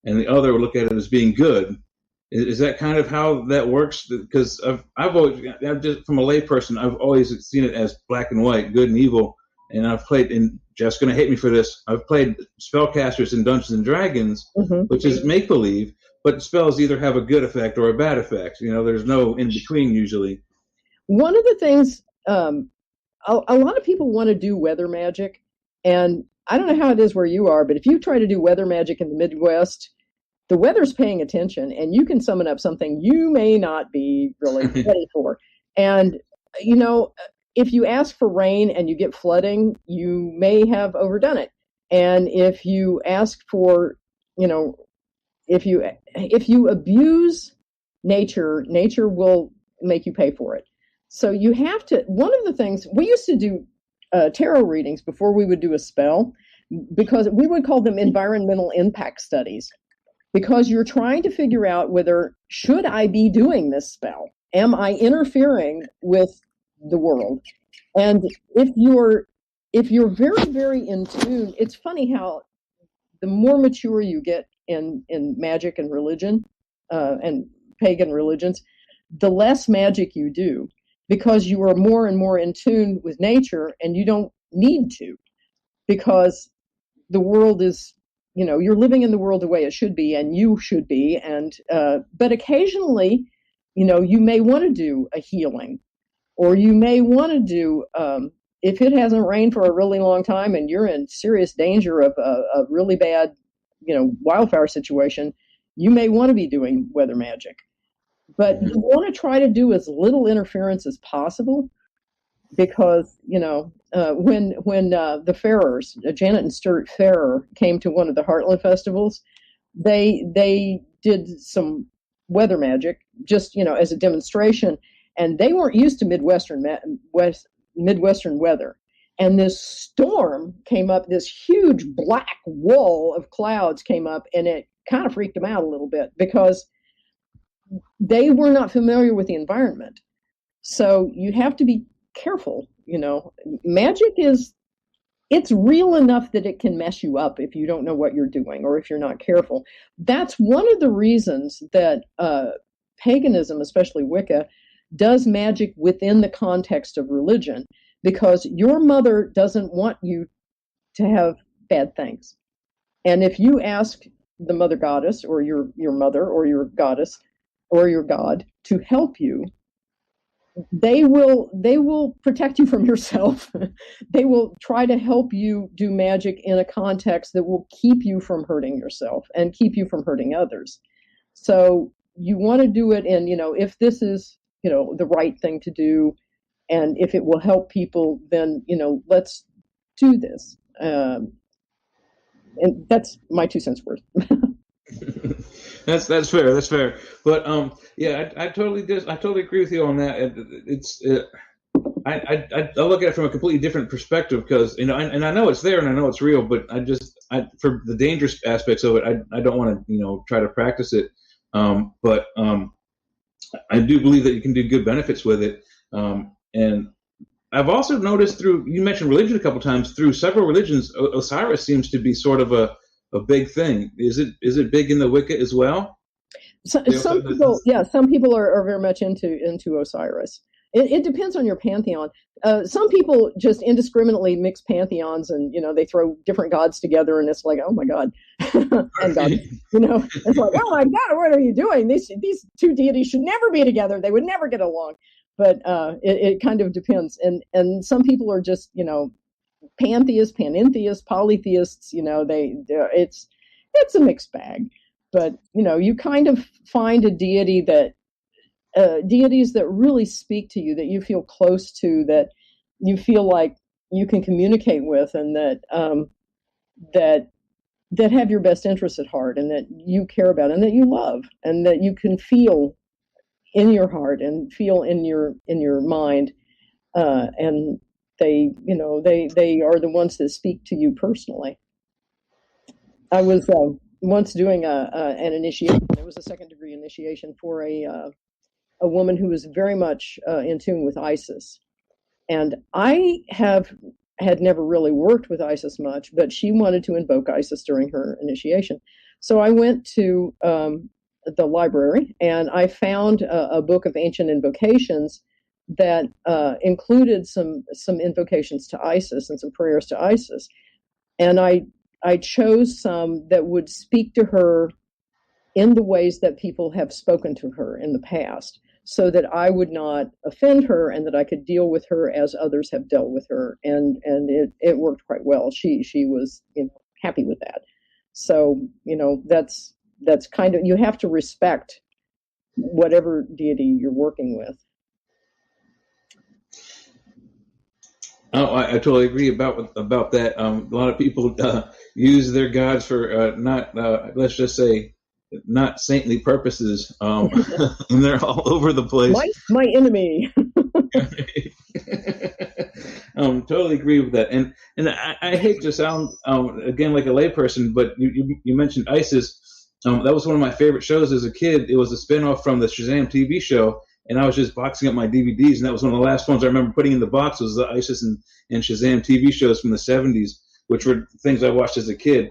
[SPEAKER 3] and the other would look at it as being good. Is that kind of how that works? Because I've always, just from a layperson, I've always seen it as black and white, good and evil. And I've played, and Jeff's going to hate me for this, I've played spellcasters in Dungeons and Dragons, which is make believe, but spells either have a good effect or a bad effect. There's no in between usually.
[SPEAKER 5] One of the things, a lot of people want to do weather magic, and I don't know how it is where you are, but if you try to do weather magic in the Midwest, the weather's paying attention, and you can summon up something you may not be really ready for. And, if you ask for rain and you get flooding, you may have overdone it. And if you ask for, if you abuse nature will make you pay for it. So you have to, one of the things, we used to do tarot readings before we would do a spell, because we would call them environmental impact studies. Because you're trying to figure out whether, should I be doing this spell? Am I interfering with the world? And if you're very, very in tune, it's funny how the more mature you get in magic and religion, and pagan religions, the less magic you do, because you are more and more in tune with nature, and you don't need to, because the world is, you're living in the world the way it should be, and you should be. And but occasionally, you may want to do a healing, or you may want to do, if it hasn't rained for a really long time and you're in serious danger of a really bad, wildfire situation, you may want to be doing weather magic. But you want to try to do as little interference as possible, because when the Farrers, Janet and Stuart Farrer, came to one of the Heartland festivals, they did some weather magic just as a demonstration, and they weren't used to Midwestern weather. And this storm came up, this huge black wall of clouds came up, and it kind of freaked them out a little bit, because they were not familiar with the environment. So you have to be careful. Magic it's real enough that it can mess you up if you don't know what you're doing, or if you're not careful. That's one of the reasons that paganism, especially Wicca, does magic within the context of religion, because your mother doesn't want you to have bad things. And if you ask the mother goddess, or your mother, or your goddess, or your god to help you, they will protect you from yourself. They will try to help you do magic in a context that will keep you from hurting yourself and keep you from hurting others. So you want to do it in, if this is, the right thing to do, and if it will help people, then, let's do this. And that's my 2 cents worth.
[SPEAKER 3] That's fair. That's fair. But yeah, I totally agree with you on that. I look at it from a completely different perspective, because and I know it's there and I know it's real, but for the dangerous aspects of it, I don't want to try to practice it. But I do believe that you can do good benefits with it. And I've also noticed, you mentioned religion a couple times, through several religions, Osiris seems to be sort of a big thing. Is it big in the Wicca as well?
[SPEAKER 5] Some people are very much into Osiris. It depends on your pantheon. Some people just indiscriminately mix pantheons, and they throw different gods together, and it's like, oh my God, and God, it's like, oh my God, what are you doing? These two deities should never be together. They would never get along. But it kind of depends, and some people are just pantheists, panentheists, polytheists. It's a mixed bag. But you kind of find a deity that deities that really speak to you, that you feel close to, that you feel like you can communicate with, and that have your best interests at heart, and that you care about, and that you love, and that you can feel in your heart and feel in your mind, and they are the ones that speak to you personally. I was once doing an initiation. It was a second degree initiation for a woman who was very much in tune with Isis, and I had never really worked with Isis much, but she wanted to invoke Isis during her initiation. So I went to the library, and I found a book of ancient invocations that included some invocations to Isis and some prayers to Isis, and I chose some that would speak to her in the ways that people have spoken to her in the past, so that I would not offend her and that I could deal with her as others have dealt with her. And it worked quite well. She was, happy with that. So, that's kind of, you have to respect whatever deity you're working with.
[SPEAKER 3] Oh, I totally agree about that. A lot of people use their gods for not, let's just say, not saintly purposes, and they're all over the place.
[SPEAKER 5] My enemy.
[SPEAKER 3] Totally agree with that, and I hate to sound again like a layperson, but you mentioned Isis. That was one of my favorite shows as a kid. It was a spinoff from the Shazam TV show, and I was just boxing up my DVDs, and that was one of the last ones I remember putting in the box was the Isis and Shazam TV shows from the 70s, which were things I watched as a kid.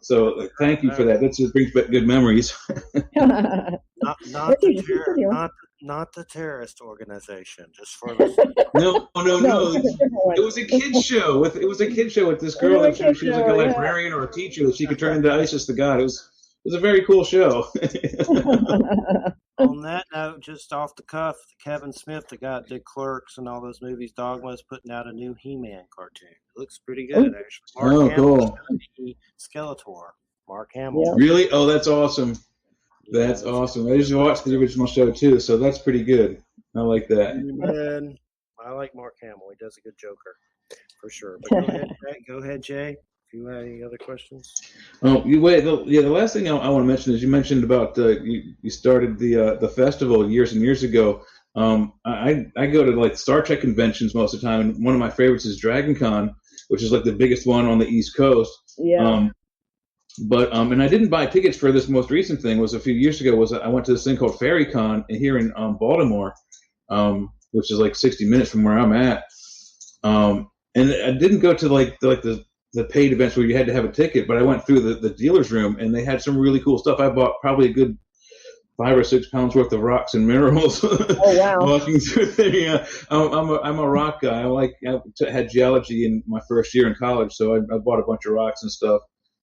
[SPEAKER 3] So thank you for that. That just brings back good memories.
[SPEAKER 4] not the terrorist organization, just for the
[SPEAKER 3] No. It was a kids show. It was a kids show with this girl that she was like a librarian or a teacher that she could turn into Isis the god. It was a very cool show.
[SPEAKER 4] On that note, just off the cuff, Kevin Smith, the guy that did Clerks and all those movies, Dogma, is putting out a new He-Man cartoon. It looks pretty good, actually. Mark Hamill
[SPEAKER 3] cool.
[SPEAKER 4] Skeletor. Mark Hamill.
[SPEAKER 5] Yeah.
[SPEAKER 3] Really? Oh, that's awesome. That's awesome. I just watched the original show too, so that's pretty good. I like that.
[SPEAKER 4] And I like Mark Hamill. He does a good Joker, for sure. But go ahead, Jay. If you have any other questions.
[SPEAKER 3] Oh, you wait. The last thing I want to mention is you mentioned about you started the festival years and years ago. I go to like Star Trek conventions most of the time, and one of my favorites is Dragon Con, which is like the biggest one on the East Coast.
[SPEAKER 5] Yeah.
[SPEAKER 3] But and I didn't buy tickets for this most recent thing. Was a few years ago. I went to this thing called Fairy Con here in Baltimore, which is like 60 minutes from where I'm at. And I didn't go to like the paid events where you had to have a ticket, but I went through the dealer's room and they had some really cool stuff. I bought probably a good 5 or 6 pounds worth of rocks and minerals.
[SPEAKER 5] Oh wow!
[SPEAKER 3] Walking through there, yeah. I'm a rock guy. I had geology in my first year in college, so I bought a bunch of rocks and stuff.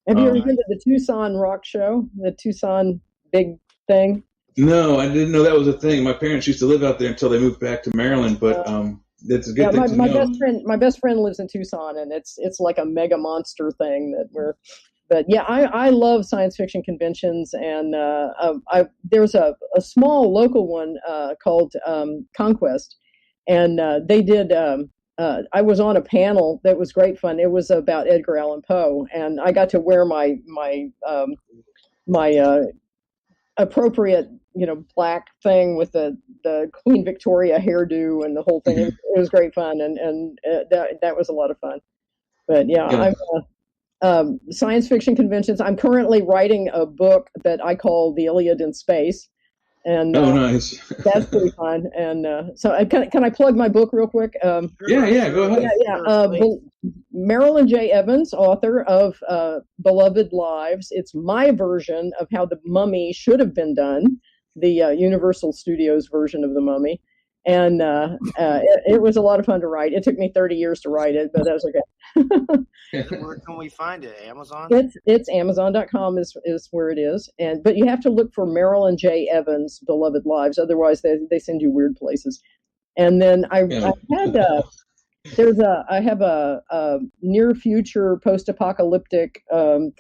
[SPEAKER 5] Have you ever been to the Tucson Rock Show? The Tucson big thing?
[SPEAKER 3] No, I didn't know that was a thing. My parents used to live out there until they moved back to Maryland, but that's a good thing to know.
[SPEAKER 5] My best friend lives in Tucson, and it's like a mega monster thing that we're. But yeah, I love science fiction conventions, and there's a small local one called Conquest, and they did. I was on a panel that was great fun. It was about Edgar Allan Poe, and I got to wear my appropriate, black thing with the Queen Victoria hairdo and the whole thing. It was great fun, and that was a lot of fun. But yeah. I'm science fiction conventions. I'm currently writing a book that I call The Iliad in Space. And
[SPEAKER 3] nice.
[SPEAKER 5] That's pretty fun. And so can I plug my book real quick?
[SPEAKER 3] Yeah, go ahead.
[SPEAKER 5] Marilyn J. Evans, author of Beloved Lives. It's my version of how The Mummy should have been done, the Universal Studios version of The Mummy. And it was a lot of fun to write. It took me 30 years to write it, but that was okay.
[SPEAKER 4] Where can we find it? Amazon?
[SPEAKER 5] It's Amazon.com is where it is. But you have to look for Marilyn J. Evans' Beloved Lives. Otherwise, they send you weird places. And then I have a near future post-apocalyptic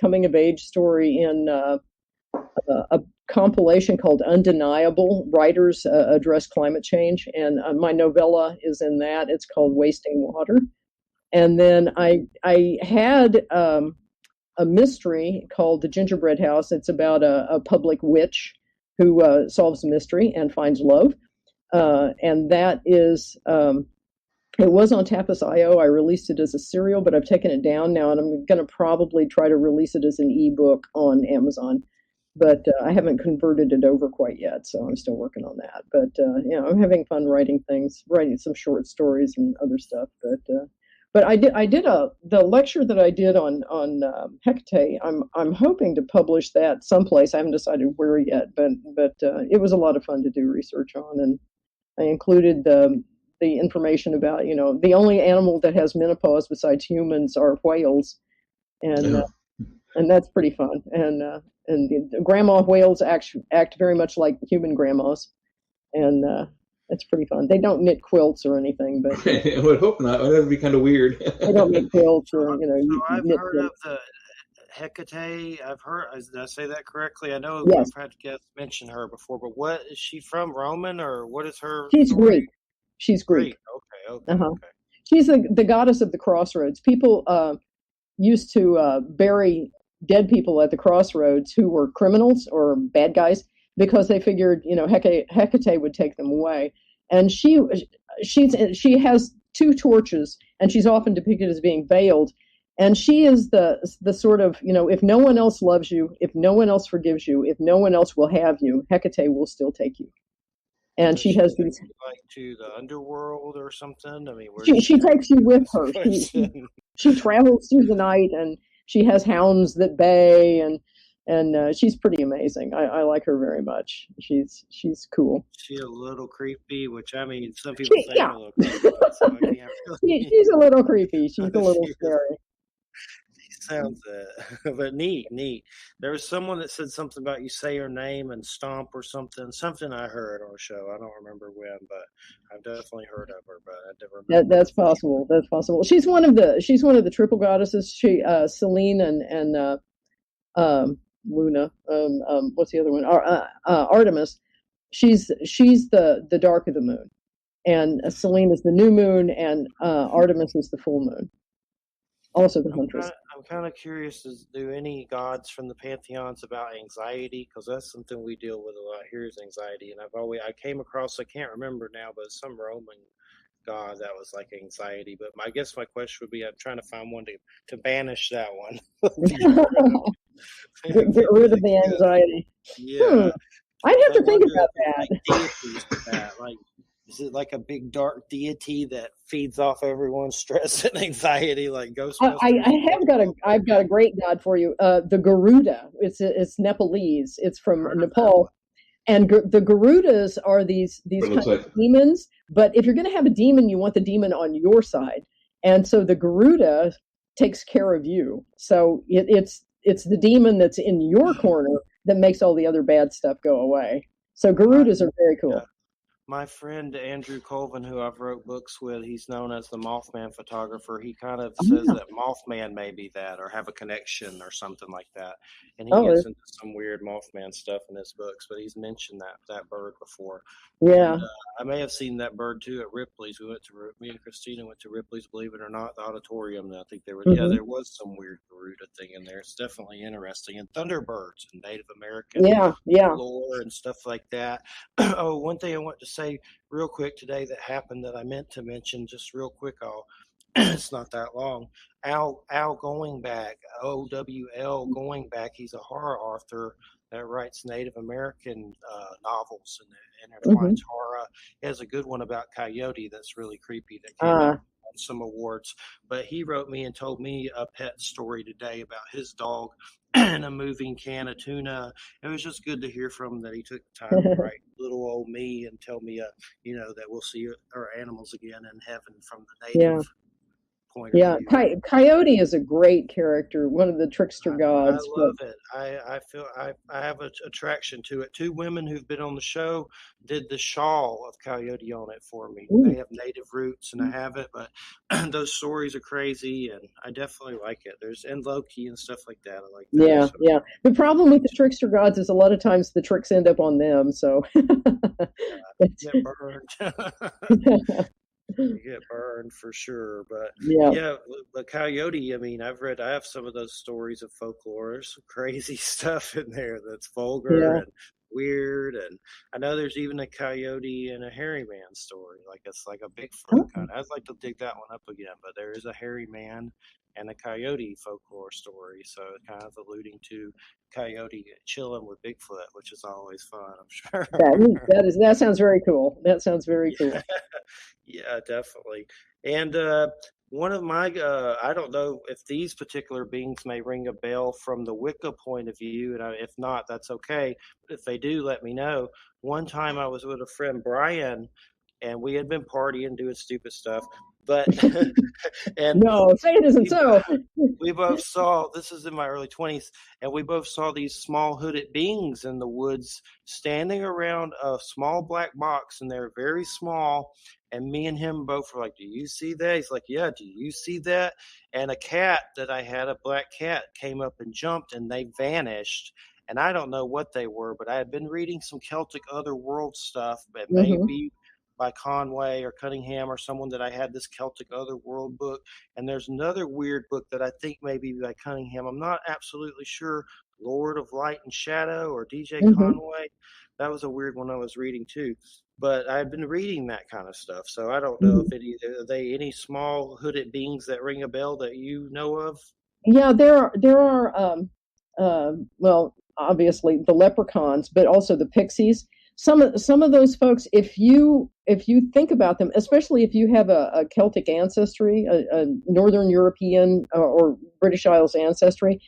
[SPEAKER 5] coming of age story in a compilation called Undeniable. Writers address climate change, and my novella is in that. It's called Wasting Water. And then I had a mystery called The Gingerbread House. It's about a public witch who solves a mystery and finds love. And that is, it was on Tapas.io. I released it as a serial, but I've taken it down now, and I'm going to probably try to release it as an ebook on Amazon. But I haven't converted it over quite yet, so I'm still working on that. But I'm having fun writing some short stories and other stuff. But But the lecture that I did on Hecate. I'm hoping to publish that someplace. I haven't decided where yet, but it was a lot of fun to do research on, and I included the information about, the only animal that has menopause besides humans are whales, and that's pretty fun. And the grandma whales act very much like human grandmas, and it's pretty fun. They don't knit quilts or anything, but
[SPEAKER 3] I would hope not. That would be kind of weird.
[SPEAKER 5] they don't knit quilts or
[SPEAKER 4] So I've
[SPEAKER 5] knit
[SPEAKER 4] heard
[SPEAKER 5] quilts.
[SPEAKER 4] of the Hecate. I've heard. Did I say that correctly? I know
[SPEAKER 5] Yes.
[SPEAKER 4] I've had guests mention her before, but what is she from? Roman, or what is her?
[SPEAKER 5] She's
[SPEAKER 4] story?
[SPEAKER 5] Greek. She's Greek.
[SPEAKER 4] Okay.
[SPEAKER 5] Okay. She's the goddess of the crossroads. People used to bury dead people at the crossroads who were criminals or bad guys because they figured, Hecate would take them away. And she has two torches, and she's often depicted as being veiled. And she is the sort of, if no one else loves you, if no one else forgives you, if no one else will have you, Hecate will still take you. And she has these,
[SPEAKER 4] like to the underworld or something. I mean,
[SPEAKER 5] she takes you with her. She travels through the night, and she has hounds that bay, and she's pretty amazing. I like her very much. She's cool.
[SPEAKER 4] She's a little creepy, which I mean, some people say I'm a little creepy, so I can't really...
[SPEAKER 5] She's a little creepy. She's a little scary.
[SPEAKER 4] Sounds but neat. There was someone that said something about you say her name and stomp or something I heard on a show. I don't remember when, but I've definitely heard of her, but I never remember.
[SPEAKER 5] That's possible. She's one of the triple goddesses. She Selene and Luna. What's the other one? Artemis. She's the dark of the moon, and Selene is the new moon, and Artemis is the full moon. Also the huntress.
[SPEAKER 4] I'm kind of curious, do any gods from the pantheons about anxiety? Because that's something we deal with a lot here is anxiety. And I came across, I can't remember now, but some Roman god that was like anxiety. But I guess my question would be, I'm trying to find one to banish that one.
[SPEAKER 5] Get rid of the anxiety.
[SPEAKER 4] Yeah.
[SPEAKER 5] I'd have to think about
[SPEAKER 4] that. Like, is it like a big dark deity that feeds off everyone's stress and anxiety, like Ghostbusters?
[SPEAKER 5] I've got a great god for you. The Garuda. It's Nepalese. It's from Nepal, and the Garudas are these kind of demons. But if you're going to have a demon, you want the demon on your side, and so the Garuda takes care of you. So it's the demon that's in your corner that makes all the other bad stuff go away. So Garudas are very cool.
[SPEAKER 4] Yeah. My friend Andrew Colvin, who I've wrote books with, he's known as the Mothman photographer. He kind of says that Mothman may be that or have a connection or something like that. And he gets into some weird Mothman stuff in his books, but he's mentioned that bird before.
[SPEAKER 5] Yeah.
[SPEAKER 4] And, I may have seen that bird too at Ripley's. Me and Christina went to Ripley's, believe it or not, the auditorium. I think there was some weird Garuda thing in there. It's definitely interesting. And Thunderbirds and Native American lore and stuff like that. Oh, one thing I want to say real quick today that happened that I meant to mention just real quick. It's not that long. Al Going Back, OWL Going Back. He's a horror author that writes Native American novels and intertwines horror. He has a good one about coyote that's really creepy that came out on some awards. But he wrote me and told me a pet story today about his dog and a moving can of tuna. It was just good to hear from him that he took time to write little old me and tell me, that we'll see our animals again in heaven from the native point of view.
[SPEAKER 5] Coyote is a great character, one of the trickster gods.
[SPEAKER 4] I love it. I feel I have an attraction to it. Two women who've been on the show did the shawl of Coyote on it for me. Ooh. They have native roots, and I have it, but those stories are crazy, and I definitely like it. And Loki and stuff like that. I like that.
[SPEAKER 5] Yeah. The problem with the trickster gods is a lot of times the tricks end up on them, so
[SPEAKER 4] get burned. You get burned for sure, but the coyote. I mean, I have some of those stories of folklore. There's some crazy stuff in there that's vulgar and weird, and I know there's even a coyote and a hairy man story. Like it's like a Bigfoot kind of. I'd like to dig that one up again, but there is a hairy man and a coyote folklore story, so kind of alluding to coyote chilling with Bigfoot, which is always fun, I'm sure.
[SPEAKER 5] That sounds very cool. That sounds very cool.
[SPEAKER 4] Yeah, definitely. And One of my, I don't know if these particular beings may ring a bell from the Wicca point of view, and if not, that's okay. But if they do, let me know. One time I was with a friend, Brian, and we had been partying, doing stupid stuff. But, and
[SPEAKER 5] No, say it isn't so.
[SPEAKER 4] we both saw, this is in my early 20s, and we both saw these small hooded beings in the woods standing around a small black box, and they're very small. And me and him both were like, do you see that? He's like, yeah, do you see that? And a cat that I had, a black cat, came up and jumped, and they vanished. And I don't know what they were, but I had been reading some Celtic Otherworld stuff, but maybe by Conway or Cunningham or someone that I had this Celtic Otherworld book. And there's another weird book that I think maybe by Cunningham. I'm not absolutely sure. Lord of Light and Shadow or DJ Conway. That was a weird one I was reading too. But I've been reading that kind of stuff. So I don't know if are they any small hooded beings that ring a bell that you know of?
[SPEAKER 5] Yeah, there are well, obviously the leprechauns, but also the pixies. Some of those folks, if you think about them, especially if you have a Celtic ancestry, a Northern European or British Isles ancestry,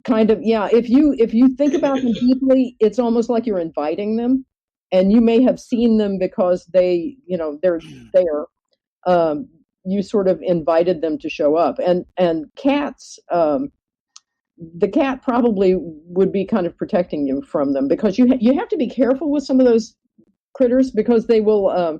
[SPEAKER 5] kind of, yeah. If you think about them deeply, it's almost like you're inviting them, and you may have seen them because they're there. You sort of invited them to show up, and cats. The cat probably would be kind of protecting you from them, because you have to be careful with some of those critters, because they will.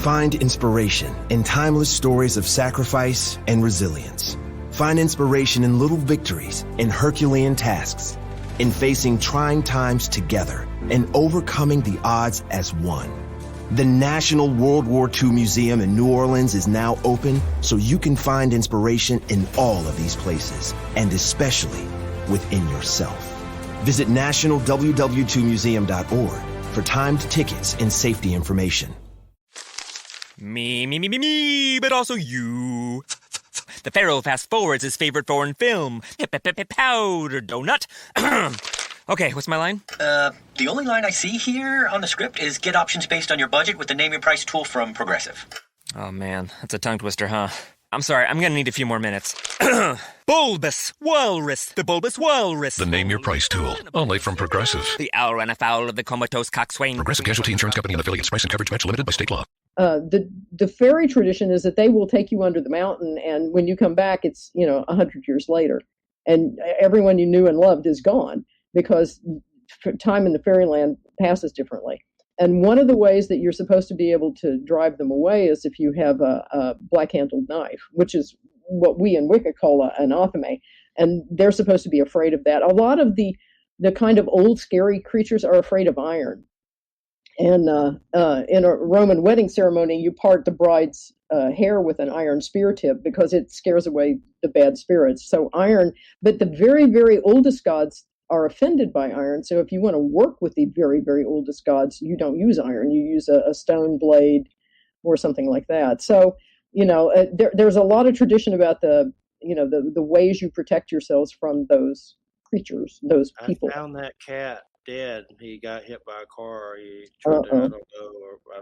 [SPEAKER 8] Find inspiration in timeless stories of sacrifice and resilience. Find inspiration in little victories, in Herculean tasks, in facing trying times together and overcoming the odds as one. The National World War II Museum in New Orleans is now open, so you can find inspiration in all of these places, and especially within yourself. Visit nationalww2museum.org for timed tickets and safety information.
[SPEAKER 9] Me, but also you. The Pharaoh fast forwards his favorite foreign film, Powder Donut. Okay, what's my line?
[SPEAKER 10] The only line I see here on the script is get options based on your budget with the Name Your Price tool from Progressive.
[SPEAKER 9] Oh man, that's a tongue twister, huh? I'm sorry, I'm gonna need a few more minutes. Bulbous Walrus, the Bulbous Walrus.
[SPEAKER 1] The Name Your Price tool, only from Progressive.
[SPEAKER 9] The owl ran afoul of the comatose coxswain.
[SPEAKER 1] Progressive Casualty Insurance Company and affiliates. Price and coverage match limited by state law.
[SPEAKER 5] The fairy tradition is that they will take you under the mountain, and when you come back, it's 100 years later, and everyone you knew and loved is gone, because time in the fairyland passes differently. And one of the ways that you're supposed to be able to drive them away is if you have a black-handled knife, which is what we in Wicca call an athame, and they're supposed to be afraid of that. A lot of the kind of old scary creatures are afraid of iron. And in a Roman wedding ceremony, you part the bride's hair with an iron spear tip because it scares away the bad spirits. So iron, but the very, very oldest gods are offended by iron. So if you want to work with the very, very oldest gods, you don't use iron. You use a stone blade or something like that. So, there's a lot of tradition about the ways you protect yourselves from those creatures, those people.
[SPEAKER 4] I found that cat dead. He got hit by a car. He tried to, I don't know, or I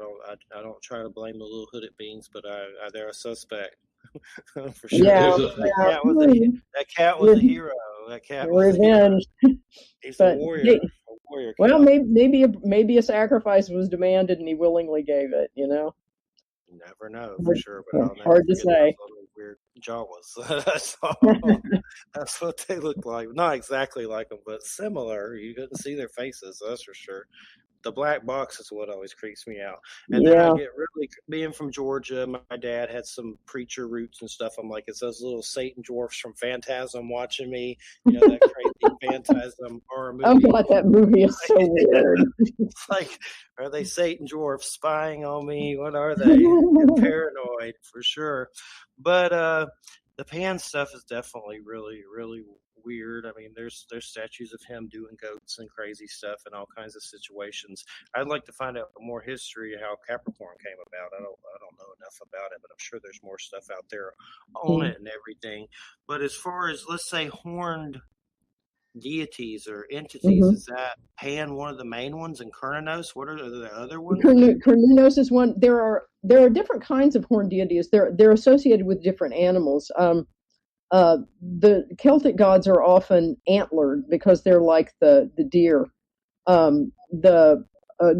[SPEAKER 4] don't try to blame the little hooded beings, but they're a suspect for sure.
[SPEAKER 5] Yeah,
[SPEAKER 4] that cat was a hero. That cat was
[SPEAKER 5] revenge.
[SPEAKER 4] He's a warrior.
[SPEAKER 5] Well, maybe a sacrifice was demanded and he willingly gave it.
[SPEAKER 4] You never know for sure, but
[SPEAKER 5] hard to say.
[SPEAKER 4] Weird jawas. That's what they look like. Not exactly like them, but similar. You couldn't see their faces, that's for sure. The black box is what always creeps me out. And then I get really, being from Georgia, my dad had some preacher roots and stuff. I'm like, it's those little Satan dwarfs from Phantasm watching me. That crazy Phantasm horror movie.
[SPEAKER 5] Oh God, that movie is so weird.
[SPEAKER 4] It's like, are they Satan dwarfs spying on me? What are they? Paranoid for sure. But the Pan stuff is definitely really, really weird. I mean, there's statues of him doing goats and crazy stuff and all kinds of situations. I'd like to find out more history of how Capricorn came about. I don't know enough about it, but I'm sure there's more stuff out there on it and everything. But as far as, let's say, horned deities or entities.
[SPEAKER 5] Mhm.
[SPEAKER 4] Is that Pan one of the main ones, and Kurnanos? What are the other ones?
[SPEAKER 5] Cernunnos is one. There are different kinds of horned deities. They're associated with different animals. The Celtic gods are often antlered because they're like the deer. The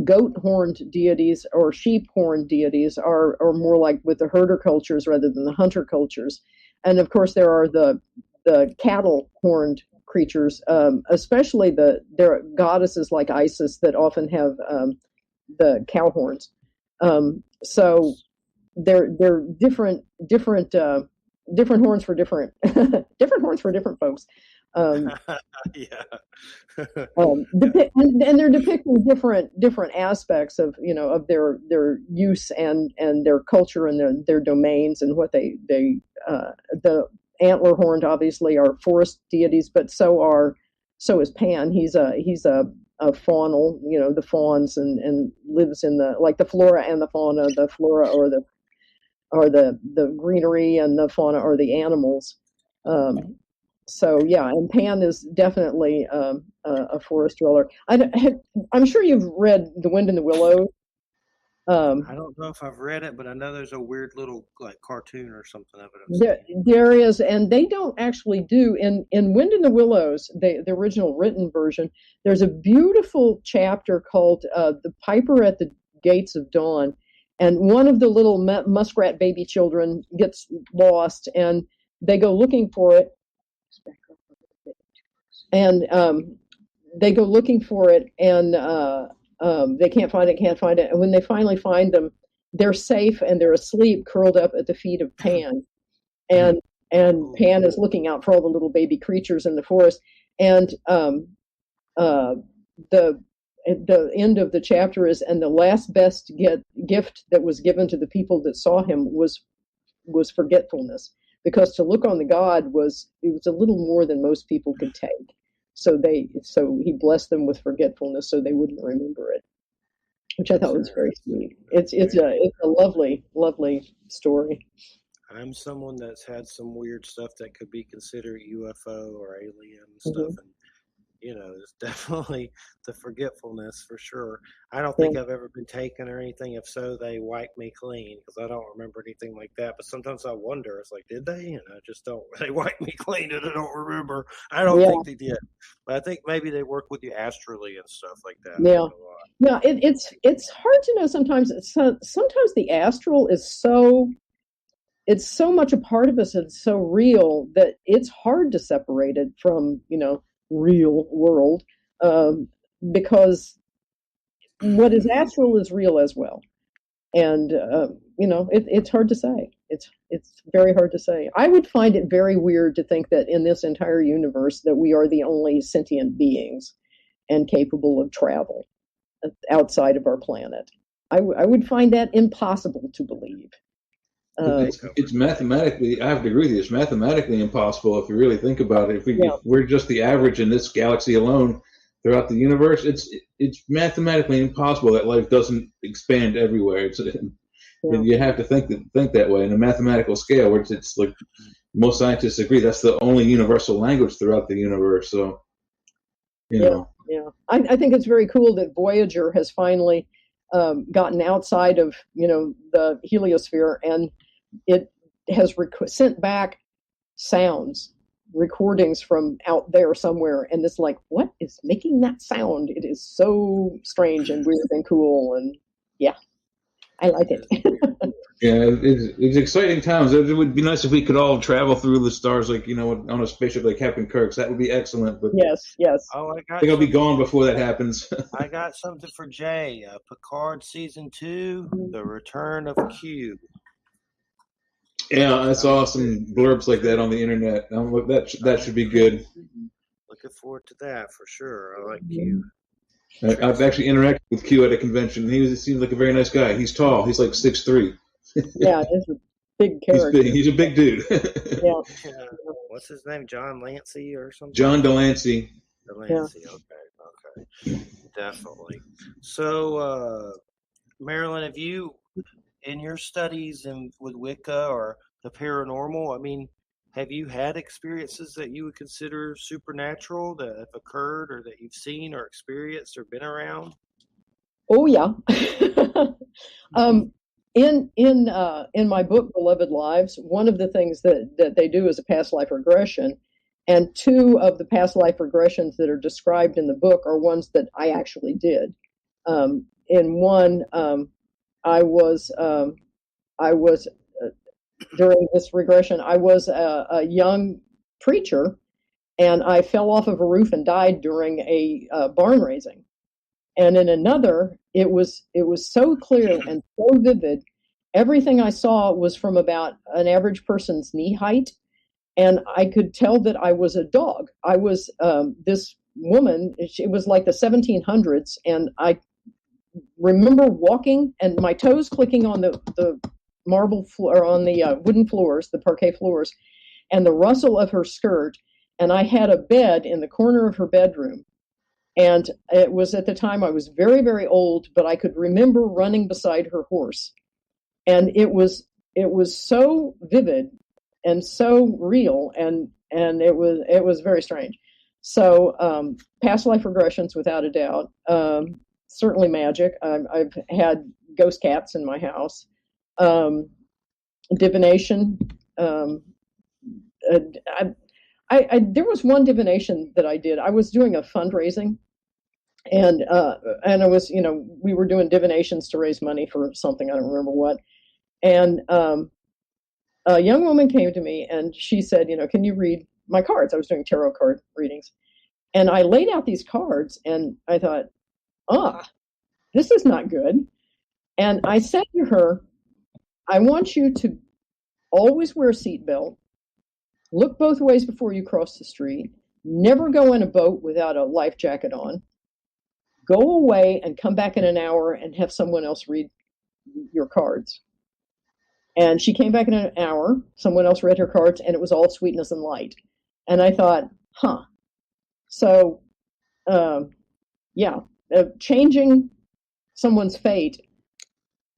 [SPEAKER 5] goat horned deities or sheep horned deities are more like with the herder cultures rather than the hunter cultures. And of course, there are the cattle horned creatures, especially there are goddesses like Isis that often have the cow horns. So they're different horns for different different horns for different folks.
[SPEAKER 4] Yeah.
[SPEAKER 5] And they're depicting different aspects of of their use and their culture and their domains and what they the antler horned obviously are forest deities, but so is Pan. He's a faunal, the fawns and lives in the flora and the fauna. The flora or the greenery, and the fauna are the animals. So yeah, and Pan is definitely a forest dweller. I'm sure you've read The Wind in the Willows.
[SPEAKER 4] I don't know if I've read it, but I know there's a weird little cartoon or something of it.
[SPEAKER 5] There is, and they don't actually do in Wind in the Willows, the original written version. There's a beautiful chapter called "The Piper at the Gates of Dawn," and one of the little muskrat baby children gets lost, and they go looking for it. And they go looking for it, and they can't find it. And when they finally find them, they're safe and they're asleep, curled up at the feet of Pan. And Pan is looking out for all the little baby creatures in the forest. And the end of the chapter is, and the last best gift that was given to the people that saw him was forgetfulness, because to look on the god was a little more than most people could take. So he blessed them with forgetfulness so they wouldn't remember it, which I thought was very sweet. It's a lovely, lovely story.
[SPEAKER 4] I'm someone that's had some weird stuff that could be considered UFO or alien stuff, and it's definitely the forgetfulness for sure. I don't think I've ever been taken or anything. If so, they wiped me clean because I don't remember anything like that. But sometimes I wonder, it's like, did they? I just don't. They wiped me clean and I don't remember. I don't think they did, but I think maybe they work with you astrally and stuff like that.
[SPEAKER 5] Yeah. It's hard to know sometimes. Sometimes the astral is so. It's so much a part of us. It's so real that it's hard to separate it from real world, because what is astral is real as well, and it's hard to say. It's very hard to say. I would find it very weird to think that in this entire universe that we are the only sentient beings and capable of travel outside of our planet. I would find that impossible to believe.
[SPEAKER 3] It's mathematically, I have to agree with you, it's mathematically impossible if you really think about it. If we're just the average in this galaxy alone throughout the universe, it's mathematically impossible that life doesn't expand everywhere. And you have to think that way in a mathematical scale, where it's like most scientists agree that's the only universal language throughout the universe. So,
[SPEAKER 5] Yeah. I think it's very cool that Voyager has finally gotten outside of the heliosphere, and it has sent back sounds, recordings from out there somewhere, and it's like, what is making that sound? It is so strange and weird and cool, and I like it.
[SPEAKER 3] It's exciting times. It would be nice if we could all travel through the stars, like on a spaceship like Captain Kirk's. That would be excellent. But
[SPEAKER 5] yes.
[SPEAKER 4] Oh,
[SPEAKER 3] I think I'll be gone before that happens.
[SPEAKER 4] I got something for Jay. Picard Season 2, The Return of Q.
[SPEAKER 3] Yeah, I saw some blurbs like that on the internet. That should be good.
[SPEAKER 4] Looking forward to that for sure. I like Q.
[SPEAKER 3] I've actually interacted with Q at a convention. He seems like a very nice guy. He's tall. He's like 6'3".
[SPEAKER 5] Yeah, he's a big character.
[SPEAKER 3] He's a big dude.
[SPEAKER 5] Yeah.
[SPEAKER 4] What's his name? John Lancey or something?
[SPEAKER 3] John Delancey.
[SPEAKER 4] Okay. Definitely. So, Marilyn, have you, in your studies with Wicca or the paranormal, I mean, have you had experiences that you would consider supernatural that have occurred or that you've seen or experienced or been around?
[SPEAKER 5] Oh yeah. In my book Beloved Lives, one of the things that they do is a past life regression, and two of the past life regressions that are described in the book are ones that I actually did. In one, I was during this regression, I was a young preacher, and I fell off of a roof and died during a barn raising. And in another, it was so clear and so vivid. Everything I saw was from about an average person's knee height, and I could tell that I was a dog. I was this woman. It was like the 1700s, and I remember walking and my toes clicking on the marble floor, on the wooden floors, the parquet floors, and the rustle of her skirt. And I had a bed in the corner of her bedroom. And it was at the time I was very, very old, but I could remember running beside her horse. And it was so vivid and so real, and it was very strange. So past life regressions, without a doubt. Certainly magic. I've had ghost cats in my house. Divination. There was one divination that I did. I was doing a fundraising, and I was, we were doing divinations to raise money for something, I don't remember what. And a young woman came to me and she said, can you read my cards? I was doing tarot card readings. And I laid out these cards and I thought, this is not good. And I said to her, I want you to always wear a seatbelt, look both ways before you cross the street, never go in a boat without a life jacket on, go away and come back in an hour and have someone else read your cards. And she came back in an hour, someone else read her cards, and it was all sweetness and light. And I thought, So, changing someone's fate,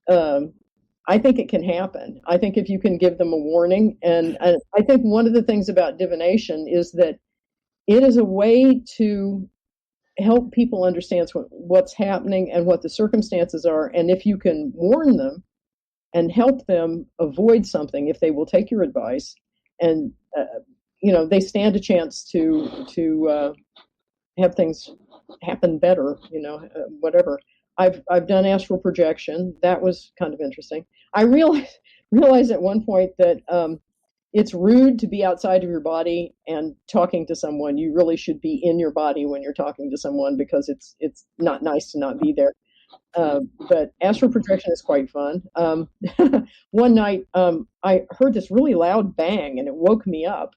[SPEAKER 5] I think it can happen. I think if you can give them a warning. And I think one of the things about divination is that it is a way to help people understand what's happening and what the circumstances are. And if you can warn them and help them avoid something, if they will take your advice, and they stand a chance to have things happen better. Whatever. I've done astral projection. That was kind of interesting. I realized at one point that it's rude to be outside of your body and talking to someone. You really should be in your body when you're talking to someone, because it's not nice to not be there. But astral projection is quite fun. One night, I heard this really loud bang, and it woke me up.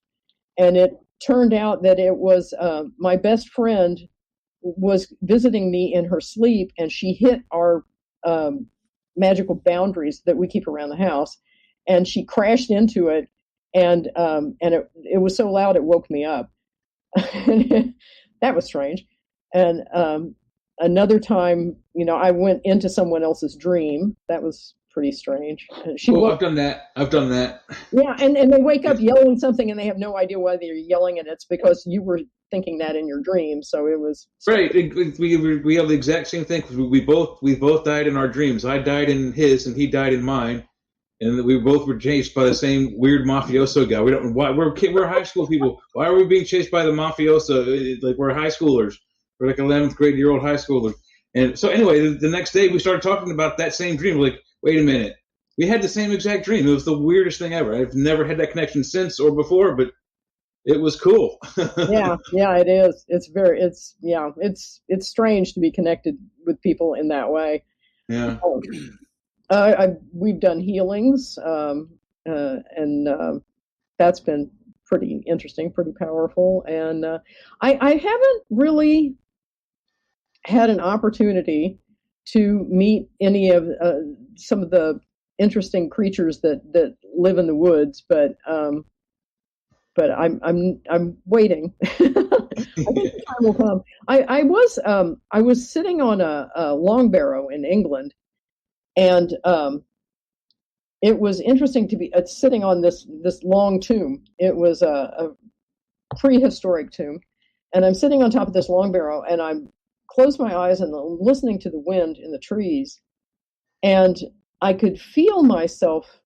[SPEAKER 5] And it turned out that it was my best friend was visiting me in her sleep, and she hit our magical boundaries that we keep around the house, and she crashed into it, and it was so loud it woke me up. That was strange. And another time, I went into someone else's dream. That was pretty strange.
[SPEAKER 3] I've done that.
[SPEAKER 5] Yeah, and they wake up yelling something, and they have no idea why they're yelling, and it's because you were thinking that in your dream. So it was
[SPEAKER 3] right. We have the exact same thing. We both died in our dreams. I died in his, and he died in mine, and we both were chased by the same weird mafioso guy. We don't know why. We're high school people. Why are we being chased by the mafioso? Like, we're high schoolers. We're like 11th grade year old high schoolers. And so anyway, the next day we started talking about that same dream. We're like, wait a minute, we had the same exact dream. It was the weirdest thing ever. I've never had that connection since or before, but it was cool.
[SPEAKER 5] Yeah, it is. It's strange to be connected with people in that way.
[SPEAKER 3] Yeah.
[SPEAKER 5] We've done healings, and that's been pretty interesting, pretty powerful. And I haven't really had an opportunity to meet any of some of the interesting creatures that live in the woods, but I'm waiting. I think the time will come. I was sitting on a long barrow in England, and it was interesting to be sitting on this long tomb. It was a prehistoric tomb, and I'm sitting on top of this long barrow, and I'm closed my eyes and I'm listening to the wind in the trees, and I could feel myself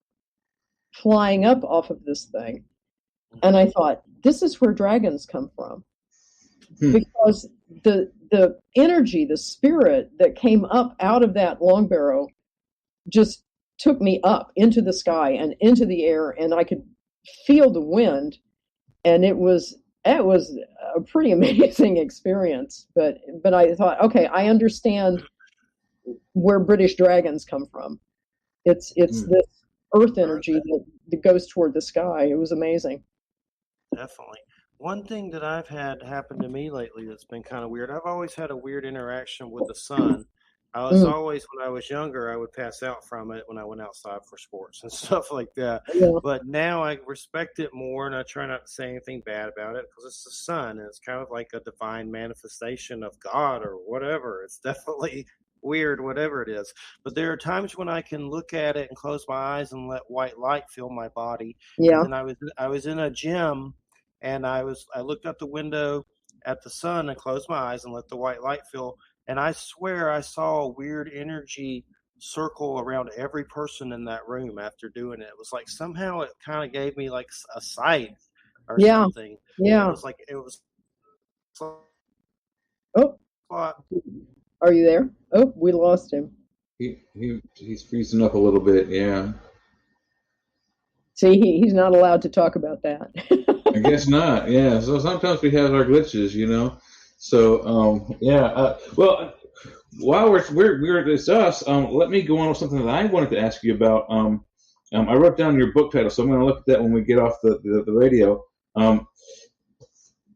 [SPEAKER 5] flying up off of this thing. And I thought, this is where dragons come from. Because the energy, the spirit that came up out of that long barrow just took me up into the sky and into the air, and I could feel the wind, and it was a pretty amazing experience. But I thought, okay, I understand where British dragons come from. It's this earth energy that goes toward the sky. It was amazing.
[SPEAKER 4] Definitely. One thing that I've had happen to me lately that's been kind of weird, I've always had a weird interaction with the sun. I was always, when I was younger, I would pass out from it when I went outside for sports and stuff like that.
[SPEAKER 5] Yeah.
[SPEAKER 4] But now I respect it more, and I try not to say anything bad about it because it's the sun, and it's kind of like a divine manifestation of God or whatever. It's definitely weird, whatever it is. But there are times when I can look at it and close my eyes and let white light fill my body.
[SPEAKER 5] Yeah.
[SPEAKER 4] And I was in a gym, and I looked out the window at the sun and closed my eyes and let the white light fill. And I swear I saw a weird energy circle around every person in that room after doing it. It was like somehow it kind of gave me like a sight or something.
[SPEAKER 5] Yeah.
[SPEAKER 4] It was.
[SPEAKER 5] Oh, are you there? Oh, we lost him.
[SPEAKER 3] He's freezing up a little bit. Yeah.
[SPEAKER 5] See, he's not allowed to talk about that.
[SPEAKER 3] I guess not. Yeah. So sometimes we have our glitches, you know. So yeah. Well, while it's us, let me go on with something that I wanted to ask you about. I wrote down your book title, so I'm going to look at that when we get off the radio.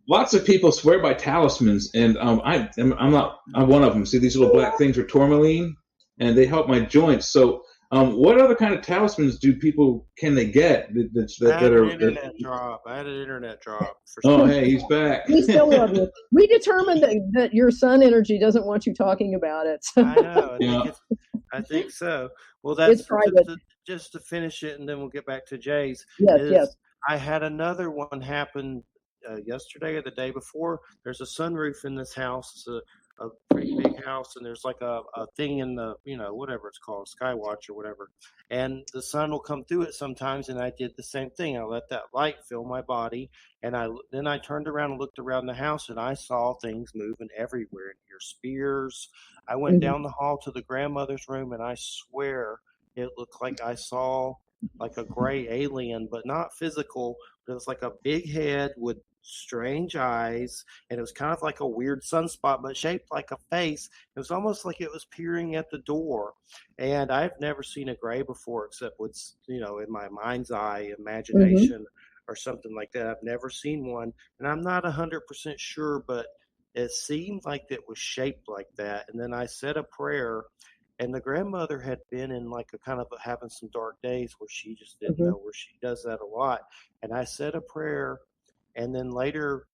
[SPEAKER 3] Lots of people swear by talismans, and I'm one of them. See, these little black things are tourmaline, and they help my joints. So, what other kind of talismans can they get that are?
[SPEAKER 4] I had an internet drop. For
[SPEAKER 3] oh, hey, he's back.
[SPEAKER 5] We still love you. We determined that your sun energy doesn't want you talking about it.
[SPEAKER 4] I know. I think so. Well, that's just to finish it, and then we'll get back to Jay's.
[SPEAKER 5] Yes.
[SPEAKER 4] I had another one happen yesterday or the day before. There's a sunroof in this house. It's a pretty big house, and there's like a thing in the, whatever it's called, Skywatch or whatever. And the sun will come through it sometimes, and I did the same thing. I let that light fill my body, and then I turned around and looked around the house, and I saw things moving everywhere. Your spears. I went down the hall to the grandmother's room, and I swear it looked like I saw like a gray alien, but not physical. But it was like a big head with strange eyes, and it was kind of like a weird sunspot, but shaped like a face. It was almost like it was peering at the door. And I've never seen a gray before, except with, in my mind's eye imagination or something like that. I've never seen one, and I'm not 100% sure, but it seemed like it was shaped like that. And then I said a prayer, and the grandmother had been in like a kind of having some dark days where she just didn't know, where she does that a lot. And I said a prayer, and then later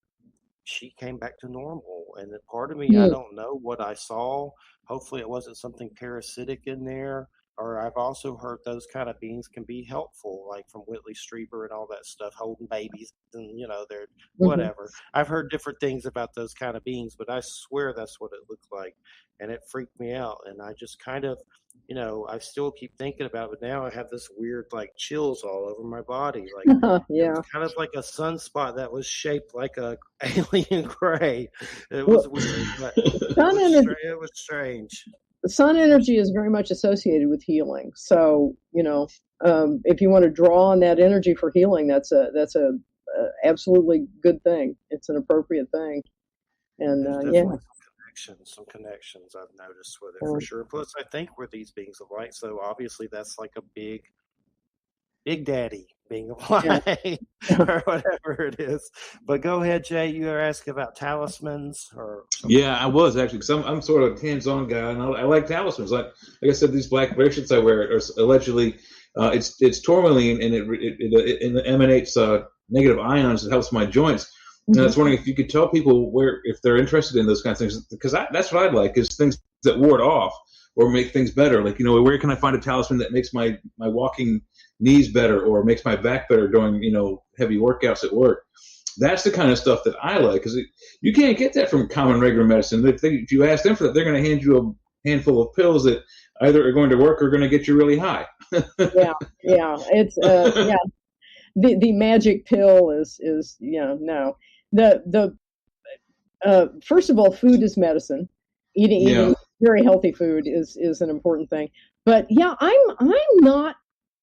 [SPEAKER 4] she came back to normal. And then part of me, I don't know what I saw. Hopefully it wasn't something parasitic in there. Or I've also heard those kind of beings can be helpful, like from Whitley Strieber and all that stuff, holding babies and, they're whatever. I've heard different things about those kind of beings, but I swear that's what it looked like. And it freaked me out. And I just kind of, I still keep thinking about it. But now I have this weird, like, chills all over my body. Like, it's kind of like a sunspot that was shaped like a alien gray. It was weird. But it was strange.
[SPEAKER 5] The sun energy is very much associated with healing. So, if you want to draw on that energy for healing, that's a absolutely good thing. It's an appropriate thing. And
[SPEAKER 4] some connections I've noticed with it for sure. Plus, I think we're these beings of light, so obviously that's like a big daddy being of light or whatever it is. But go ahead, Jay. You were asking about talismans or something. Yeah,
[SPEAKER 3] I was actually, because I'm sort of a hands-on guy, and I like talismans. Like I said, these black bracelets I wear are allegedly it's tourmaline, and it emanates negative ions that helps my joints. And I was wondering if you could tell people if they're interested in those kinds of things, because that's what I'd like, is things that ward off or make things better. Like, where can I find a talisman that makes my walking knees better or makes my back better during, heavy workouts at work. That's the kind of stuff that I like, because you can't get that from common regular medicine. If you ask them for that, they're going to hand you a handful of pills that either are going to work or are going to get you really high.
[SPEAKER 5] Yeah. It's The magic pill is no. The first of all, food is medicine. Eating very healthy food is an important thing. But yeah, I'm not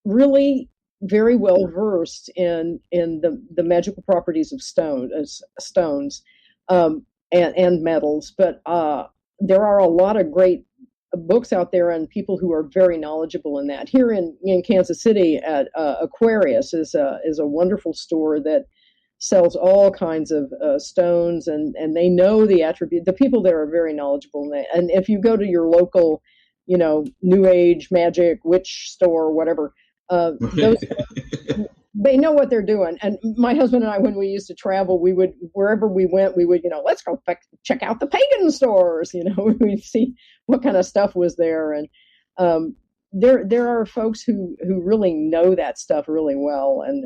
[SPEAKER 5] really very well versed in the magical properties of stones and metals, but there are a lot of great books out there and people who are very knowledgeable in that. Here in Kansas City at Aquarius is a wonderful store that sells all kinds of stones, and they know the attribute. The people there are very knowledgeable in that. And if you go to your local, New Age magic witch store, whatever, they know what they're doing. And my husband and I, when we used to travel, we would, wherever we went, we would, let's go check out the pagan stores. We'd see what kind of stuff was there. And there are folks who really know that stuff really well. And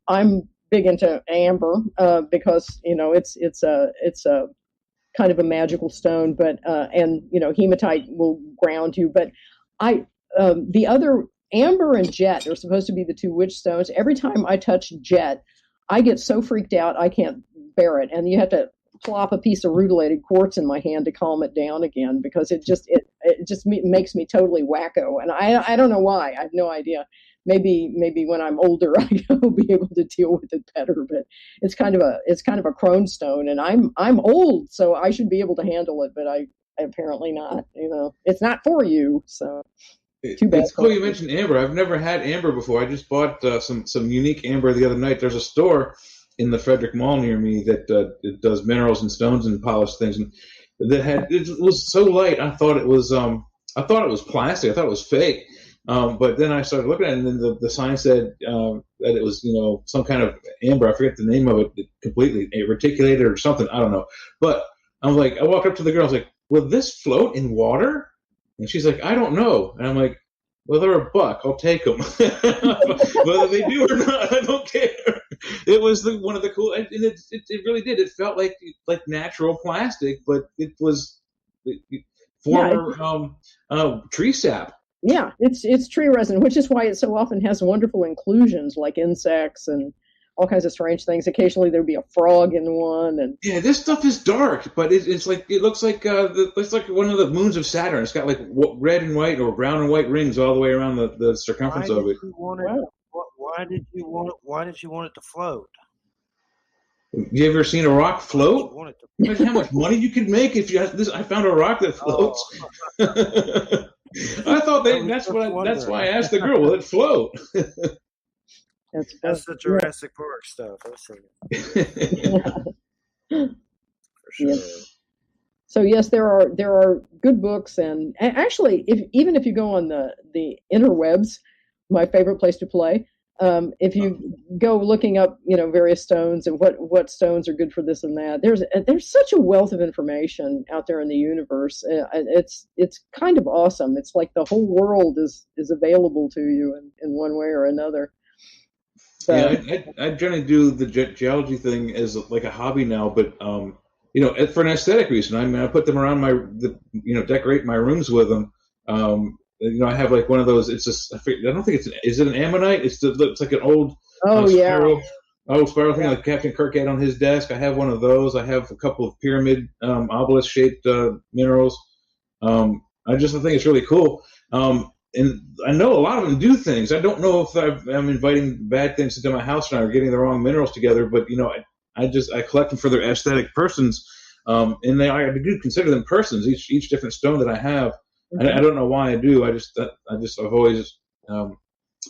[SPEAKER 5] I'm big into amber because it's a kind of a magical stone, but and hematite will ground you. But the other, amber and jet are supposed to be the two witch stones. Every time I touch jet, I get so freaked out I can't bear it, and you have to plop a piece of rutilated quartz in my hand to calm it down again, because it just makes me totally wacko, and I don't know why. I have no idea. Maybe when I'm older I'll be able to deal with it better, but it's kind of a crone stone, and I'm old, so I should be able to handle it, but I apparently not. It's not for you, so. Too bad.
[SPEAKER 3] It's cool you mentioned amber. I've never had amber before. I just bought some unique amber the other night. There's a store in the Frederick Mall near me that it does minerals and stones and polished things, and it was so light. I thought it was plastic. I thought it was fake. But then I started looking at it, and then the sign said that it was some kind of amber. I forget the name of it completely, reticulated or something. I don't know. But I walked up to the girl. I was like, "Will this float in water?" And she's like, "I don't know." And I'm like, "Well, they're $1. I'll take them." Whether they do or not, I don't care. It was one of the cool, and it really did. It felt like natural plastic, but it was former tree sap.
[SPEAKER 5] Yeah, it's tree resin, which is why it so often has wonderful inclusions like insects and all kinds of strange things. Occasionally there'd be a frog in one, and
[SPEAKER 3] this stuff is dark, but it looks like one of the moons of Saturn. It's got like red and white or brown and white rings all the way around the circumference of it.
[SPEAKER 4] Why did you want it to float?
[SPEAKER 3] You ever seen a rock float? Imagine how much money you could make if you had this. I found a rock that floats. Oh. I thought that's why I asked the girl, will it float?
[SPEAKER 4] That's the Jurassic Park stuff. I've seen it. For sure.
[SPEAKER 5] Yeah. So yes, there are good books, and actually, even if you go on the interwebs, my favorite place to play, if you go looking up, various stones and what stones are good for this and that, there's such a wealth of information out there in the universe. It's kind of awesome. It's like the whole world is available to you in one way or another. So,
[SPEAKER 3] yeah, I generally do the geology thing as like a hobby now, but for an aesthetic reason. I mean, I put them around decorate my rooms with them. I have like one of those. It's just I don't think is it an ammonite? It's like an old spiral thing like Captain Kirk had on his desk. I have one of those. I have a couple of pyramid obelisk shaped minerals. I think it's really cool. And I know a lot of them do things. I don't know if I'm inviting bad things into my house or getting the wrong minerals together, but I collect them for their aesthetic persons, and I do consider them persons. Each different stone that I have, mm-hmm. I don't know why I do. I've always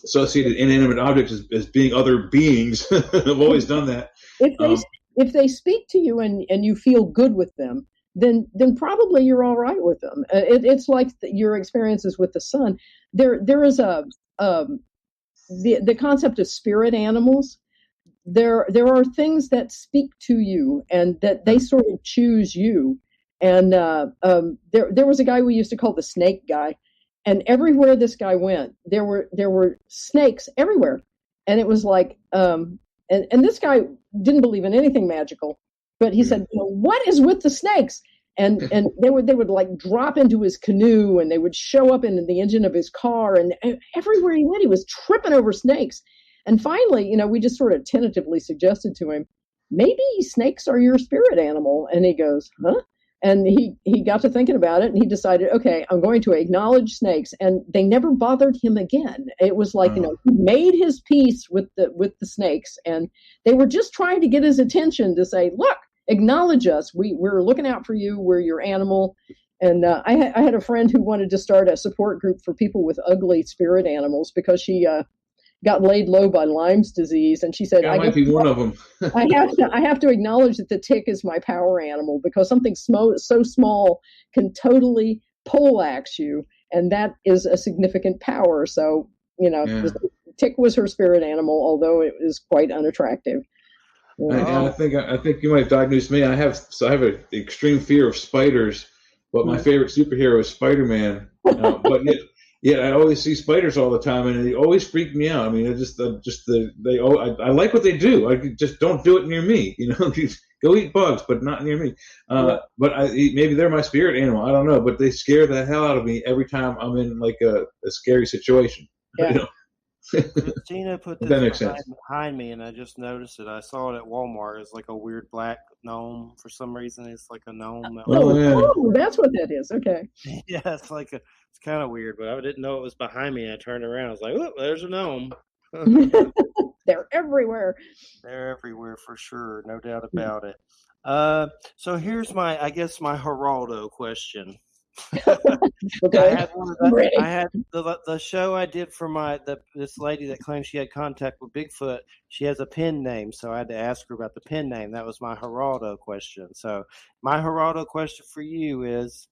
[SPEAKER 3] associated inanimate objects as being other beings. I've always done that.
[SPEAKER 5] If they speak to you and you feel good with them, then probably you're all right with them. It's like your experiences with the sun. There is the concept of spirit animals. There are things that speak to you and that they sort of choose you. And there was a guy we used to call the snake guy. And everywhere this guy went, there were snakes everywhere. And it was like, and this guy didn't believe in anything magical, but he said, what is with the snakes? And they would like drop into his canoe, and they would show up in the engine of his car, and everywhere he went, he was tripping over snakes. And finally, we just sort of tentatively suggested to him, maybe snakes are your spirit animal. And he goes, huh? And he got to thinking about it, and he decided, okay, I'm going to acknowledge snakes. And they never bothered him again. It was like, he made his peace with the snakes, and they were just trying to get his attention to say, look, acknowledge us. We're looking out for you. We're your animal. And I had a friend who wanted to start a support group for people with ugly spirit animals because she got laid low by Lyme's disease, and she said,
[SPEAKER 3] I might be one of them.
[SPEAKER 5] I have to acknowledge that the tick is my power animal, because something so small can totally poleaxe you, and that is a significant power. So, the tick was her spirit animal, although it was quite unattractive.
[SPEAKER 3] I think you might have diagnosed me. I have an extreme fear of spiders, but my favorite superhero is Spider-Man. But yet I always see spiders all the time, and they always freak me out. I mean, I like what they do. I just don't do it near me. Go eat bugs, but not near me. But maybe they're my spirit animal. I don't know, but they scare the hell out of me every time I'm in like a scary situation.
[SPEAKER 5] Yeah.
[SPEAKER 4] Christina put this behind me, and I just noticed it. I saw it at Walmart. It's like a weird black gnome for some reason. It's like a gnome.
[SPEAKER 5] That's what that is. Okay.
[SPEAKER 4] Yeah, it's kind of weird, but I didn't know it was behind me. I turned around. I was like, oh, there's a gnome.
[SPEAKER 5] They're everywhere.
[SPEAKER 4] They're everywhere for sure. No doubt about it. So here's my Geraldo question.
[SPEAKER 5] Okay.
[SPEAKER 4] I had the show I did for this lady that claimed she had contact with Bigfoot. She has a pen name, so I had to ask her about the pen name. That was my Geraldo question. So my Geraldo question for you is,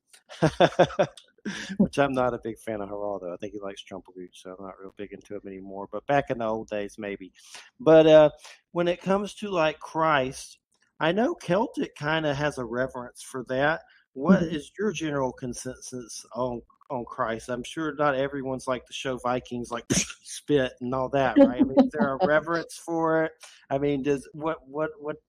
[SPEAKER 4] which I'm not a big fan of Geraldo. I think he likes Trumpelgooch, so I'm not real big into him anymore. But back in the old days, maybe. But when it comes to like Christ, I know Celtic kind of has a reverence for that. What is your general consensus on Christ? I'm sure not everyone's like the show Vikings, like spit and all that, right? I mean, is there a reverence for it? I mean, what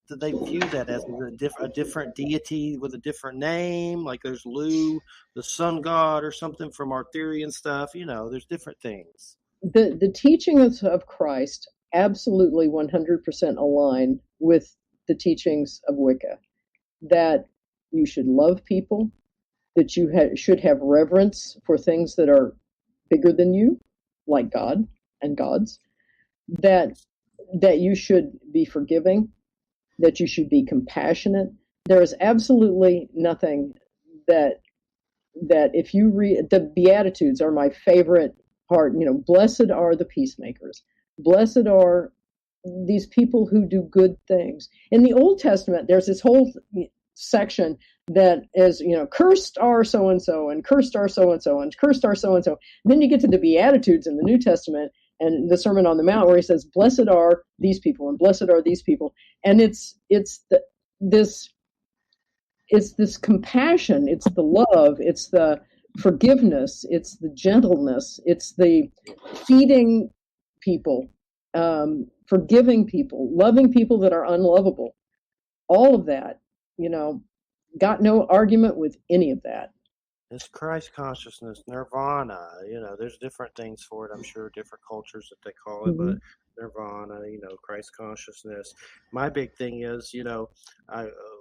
[SPEAKER 4] do they view that as? Is it a different deity with a different name? Like there's Lu, the sun god, or something from Arthurian stuff. There's different things.
[SPEAKER 5] The teachings of Christ absolutely 100% align with the teachings of Wicca. That you should love people, that you should have reverence for things that are bigger than you, like God and gods, that you should be forgiving, that you should be compassionate. There is absolutely nothing that if you read, the Beatitudes are my favorite part. Blessed are the peacemakers. Blessed are these people who do good things. In the Old Testament, there's this whole section that is, cursed are so-and-so, and cursed are so-and-so, and cursed are so-and-so. And then you get to the Beatitudes in the New Testament and the Sermon on the Mount, where he says, blessed are these people, and blessed are these people. And it's this compassion, it's the love, it's the forgiveness, it's the gentleness, it's the feeding people, forgiving people, loving people that are unlovable. All of that, got no argument with any of that.
[SPEAKER 4] It's Christ consciousness, nirvana. There's different things for it. I'm sure different cultures that they call it, but nirvana, Christ consciousness. My big thing is, a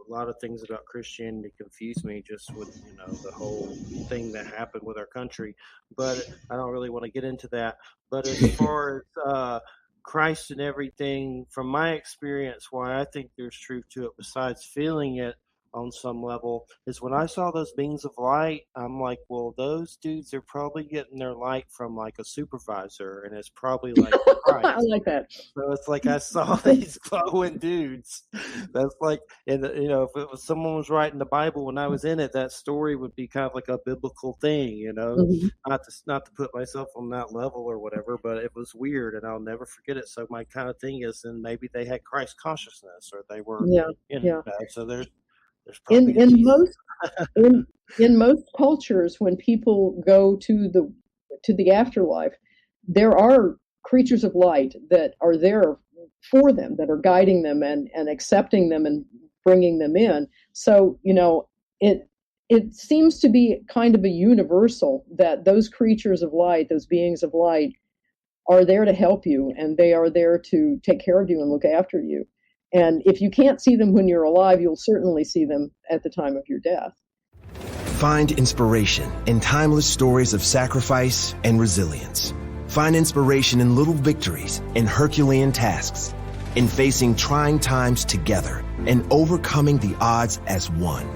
[SPEAKER 4] lot of things about Christianity confuse me just with, the whole thing that happened with our country. But I don't really want to get into that. But as far as Christ and everything, from my experience, why I think there's truth to it, besides feeling it on some level, is when I saw those beams of light, I'm like, well, those dudes are probably getting their light from like a supervisor, and it's probably like Christ.
[SPEAKER 5] I like that.
[SPEAKER 4] So it's like I saw these glowing dudes. That's like, and if it was someone was writing the Bible when I was in it, that story would be kind of like a biblical thing, not to put myself on that level or whatever, but it was weird, and I'll never forget it. So my kind of thing is, then maybe they had Christ consciousness, or they were, so there's
[SPEAKER 5] in most cultures, when people go to to the afterlife, there are creatures of light that are there for them, that are guiding them and accepting them and bringing them in. So, it seems to be kind of a universal that those creatures of light, those beings of light, are there to help you, and they are there to take care of you and look after you. And if you can't see them when you're alive, you'll certainly see them at the time of your death.
[SPEAKER 8] Find inspiration in timeless stories of sacrifice and resilience. Find inspiration in little victories, in Herculean tasks, in facing trying times together and overcoming the odds as one.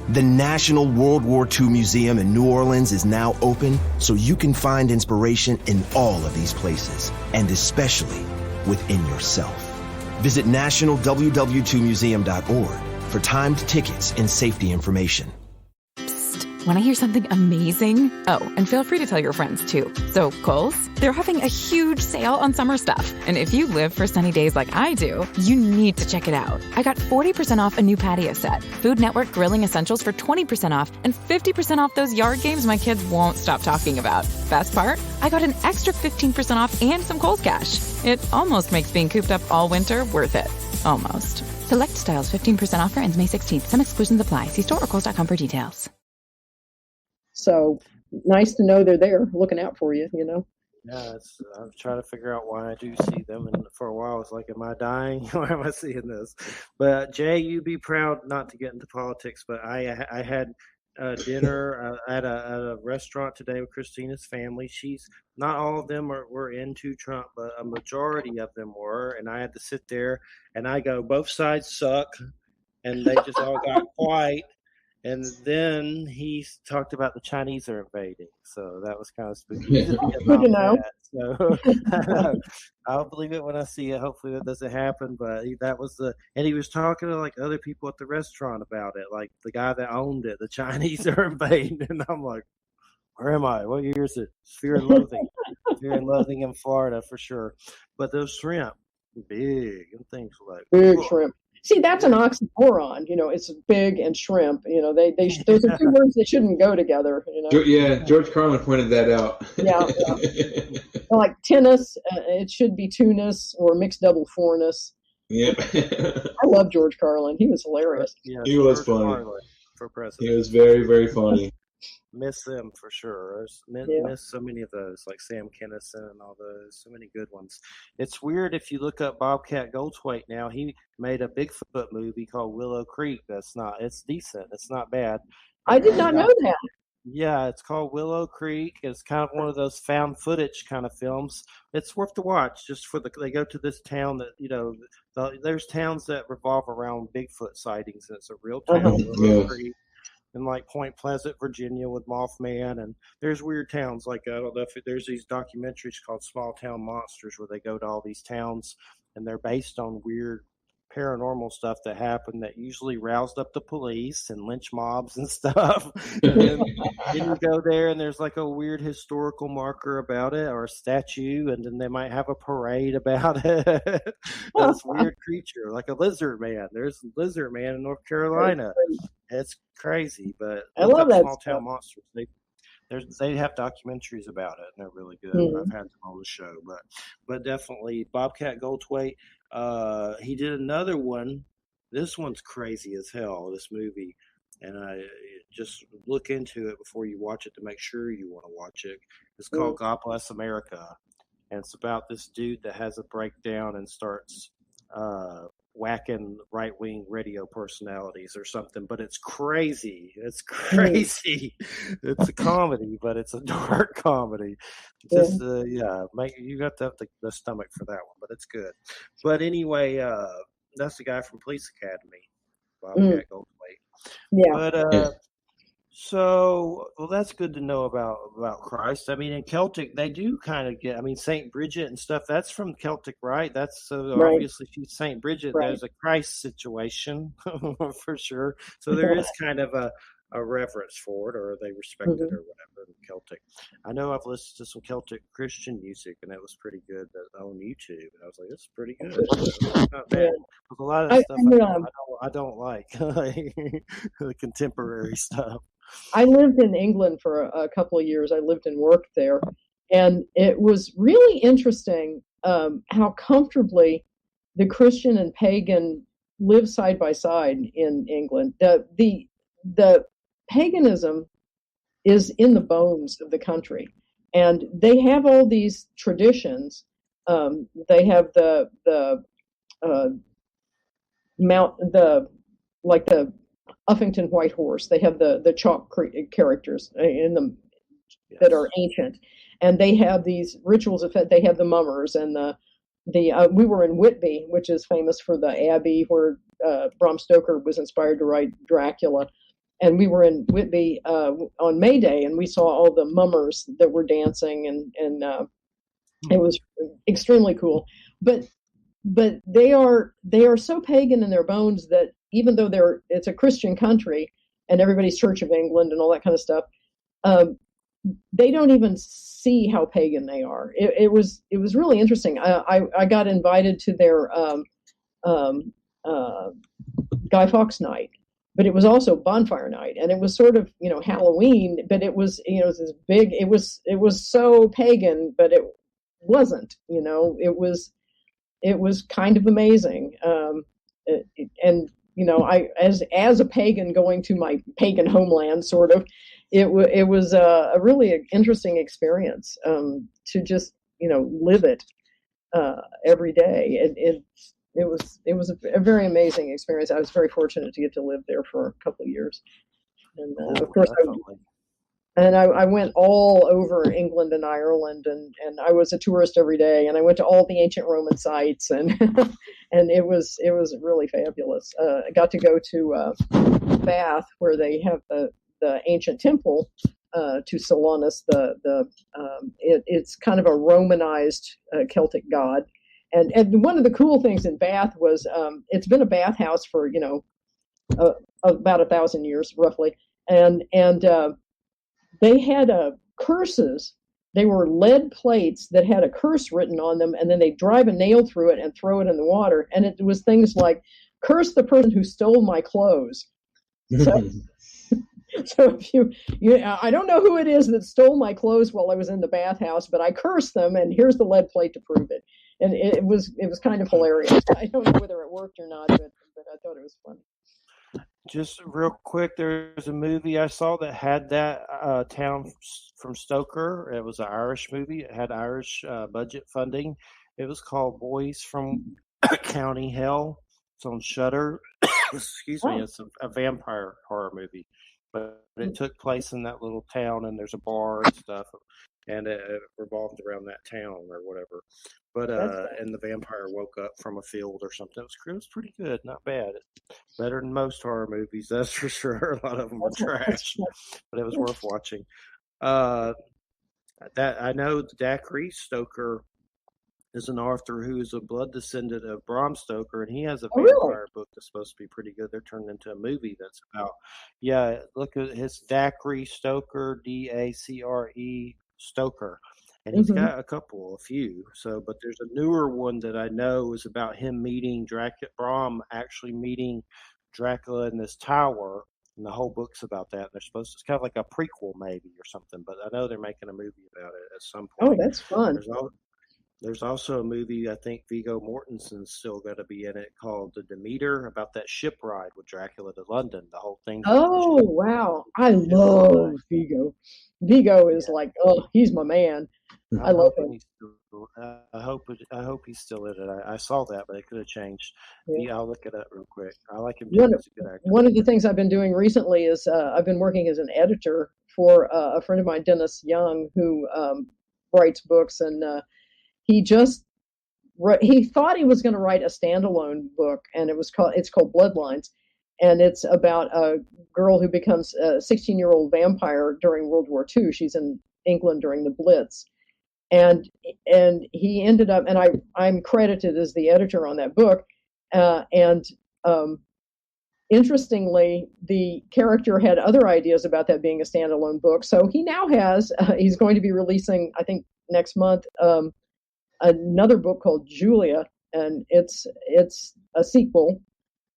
[SPEAKER 8] The National World War II Museum in New Orleans is now open, so you can find inspiration in all of these places, and especially within yourself. Visit nationalww2museum.org for timed tickets and safety information.
[SPEAKER 11] Want to hear something amazing? Oh, and feel free to tell your friends, too. So, Kohl's, they're having a huge sale on summer stuff. And if you live for sunny days like I do, you need to check it out. I got 40% off a new patio set, Food Network grilling essentials for 20% off, and 50% off those yard games my kids won't stop talking about. Best part? I got an extra 15% off and some Kohl's cash. It almost makes being cooped up all winter worth it. Almost. Select styles 15% off for ends May 16th. Some exclusions apply. See store or kohls.com for details.
[SPEAKER 5] So nice to know they're there looking out for you,
[SPEAKER 4] Yeah, I'm trying to figure out why I do see them, and for a while it's like, am I dying? Why am I seeing this? But Jay, you'd be proud not to get into politics, but I had dinner at a restaurant today with Christina's family. Not all of them were into Trump, but a majority of them were, and I had to sit there and I go, both sides suck, and they just all got quiet. And then he talked about the Chinese are invading, so that was kind of spooky.
[SPEAKER 5] Good to know.
[SPEAKER 4] So I'll believe it when I see it. Hopefully that doesn't happen. But and he was talking to like other people at the restaurant about it, like the guy that owned it. The Chinese are invading, and I'm like, where am I? What year is it? Fear and Loathing. Fear and Loathing in Florida for sure. But those shrimp, big and things like
[SPEAKER 5] big shrimp. See, that's an oxymoron. It's big and shrimp. Those are two words that shouldn't go together.
[SPEAKER 3] Yeah, George Carlin pointed that out.
[SPEAKER 5] Yeah. Like tennis, it should be tunis or mixed double fourness.
[SPEAKER 3] Yep.
[SPEAKER 5] I love George Carlin. He was hilarious.
[SPEAKER 3] Yeah, he was funny.
[SPEAKER 4] For president.
[SPEAKER 3] He was very, very funny.
[SPEAKER 4] Miss them for sure. Miss so many of those, like Sam Kinison and all those. So many good ones. It's weird if you look up Bobcat Goldthwait now. He made a Bigfoot movie called Willow Creek. It's decent. It's not bad.
[SPEAKER 5] I did not know that.
[SPEAKER 4] Yeah, it's called Willow Creek. It's kind of one of those found footage kind of films. It's worth to watch. Just they go to this town that there's towns that revolve around Bigfoot sightings, and it's a real town. Willow Creek. In like Point Pleasant, Virginia, with Mothman, and there's weird towns like I don't know if there's these documentaries called Small Town Monsters where they go to all these towns and they're based on weird paranormal stuff that happened that usually roused up the police and lynch mobs and stuff. And you go there and there's like a weird historical marker about it or a statue, and then they might have a parade about it. This weird creature, like a lizard man. There's a lizard man in North Carolina. It's crazy, but
[SPEAKER 5] I love that
[SPEAKER 4] Small Town Monsters. They have documentaries about it, and they're really good.
[SPEAKER 5] Mm-hmm.
[SPEAKER 4] I've had them on the show, but definitely Bobcat Goldthwait. He did another one. This one's crazy as hell. This movie, and I just look into it before you watch it to make sure you want to watch it. It's called God Bless America, and it's about this dude that has a breakdown and starts whacking right-wing radio personalities or something, but it's crazy. It's crazy. It's a comedy, but it's a dark comedy. Just you got to have the stomach for that one, but it's good. But anyway, that's the guy from Police Academy, Bobcat Goldthwait.
[SPEAKER 5] Yeah.
[SPEAKER 4] But so, that's good to know about Christ. I mean, in Celtic, they do kind of get, St. Bridget and stuff, that's from Celtic, right? That's
[SPEAKER 5] Right.
[SPEAKER 4] Obviously she's St. Bridget.
[SPEAKER 5] Right.
[SPEAKER 4] There's a Christ situation for sure. So there is kind of a reverence for it, or they respect it or whatever in Celtic. I know I've listened to some Celtic Christian music, and it was pretty good on YouTube. And I was like, this is pretty good. It's not bad. There's a lot of stuff I don't like, the contemporary stuff.
[SPEAKER 5] I lived in England for a couple of years. I lived and worked there, and it was really interesting how comfortably the Christian and pagan live side by side in England. The paganism is in the bones of the country, and they have all these traditions. They have the Uffington White Horse. They have the chalk characters in them that are ancient, and they have these rituals. They have the mummers and we were in Whitby, which is famous for the abbey where Bram Stoker was inspired to write Dracula. And we were in Whitby on May Day, and we saw all the mummers that were dancing, and it was extremely cool. But they are so pagan in their bones that even though it's a Christian country and everybody's Church of England and all that kind of stuff, they don't even see how pagan they are. It was really interesting. I got invited to their Guy Fawkes night, but it was also bonfire night, and it was sort of Halloween, but it was this big. It was so pagan, but it wasn't. It was kind of amazing, and I as a pagan going to my pagan homeland, sort of, it was a really interesting experience to just live it every day. It was a very amazing experience. I was very fortunate to get to live there for a couple of years, and of course I went all over England and Ireland, and I was a tourist every day, and I went to all the ancient Roman sites, and and it was really fabulous. I got to go to Bath, where they have the ancient temple to Solanus. It's kind of a Romanized Celtic god. And one of the cool things in Bath was it's been a bathhouse for about 1,000 years roughly, and they had curses. They were lead plates that had a curse written on them, and then they drive a nail through it and throw it in the water. And it was things like, "Curse the person who stole my clothes." So if I don't know who it is that stole my clothes while I was in the bathhouse, but I cursed them, and here's the lead plate to prove it. And it was kind of hilarious. I don't know whether it worked or not, but I thought it was funny.
[SPEAKER 4] Just real quick, there's a movie I saw that had that town from Stoker. It was an Irish movie. It had Irish budget funding. It was called Boys from County Hell. It's on Shudder. Excuse me. It's a vampire horror movie, but it took place in that little town, and there's a bar and stuff, and it revolved around that town or whatever. But and the vampire woke up from a field or something. It was pretty good, not bad. Better than most horror movies, that's for sure. A lot of them were trash, but it was worth watching. That I know Dacre Stoker is an author who is a blood descendant of Bram Stoker, and he has a vampire book that's supposed to be pretty good. They're turning into a movie that's about look at his Dacre Stoker, Dacre Stoker. And he's got a few. So, but there's a newer one that I know is about him meeting Bram actually meeting Dracula in this tower, and the whole book's about that. It's kind of like a prequel maybe or something, but I know they're making a movie about it at some point.
[SPEAKER 5] Oh, that's fun.
[SPEAKER 4] There's also a movie, I think Viggo Mortensen's still got to be in it, called The Demeter, about that ship ride with Dracula to London. The whole thing.
[SPEAKER 5] Oh, wow. I love Viggo. Viggo is like, he's my man. I love him.
[SPEAKER 4] I hope he's still in it. I saw that, but it could have changed. Yeah, I'll look it up real quick. I like him. He's a good actor.
[SPEAKER 5] One of the things I've been doing recently is I've been working as an editor for a friend of mine, Dennis Young, who writes books, and he thought he was going to write a standalone book, and it's called Bloodlines, and it's about a girl who becomes a 16-year-old vampire during World War II. She's in England during the Blitz. And he ended up, and I'm credited as the editor on that book. Interestingly, the character had other ideas about that being a standalone book. So he now he's going to be releasing, I think next month, another book called Julia, and it's a sequel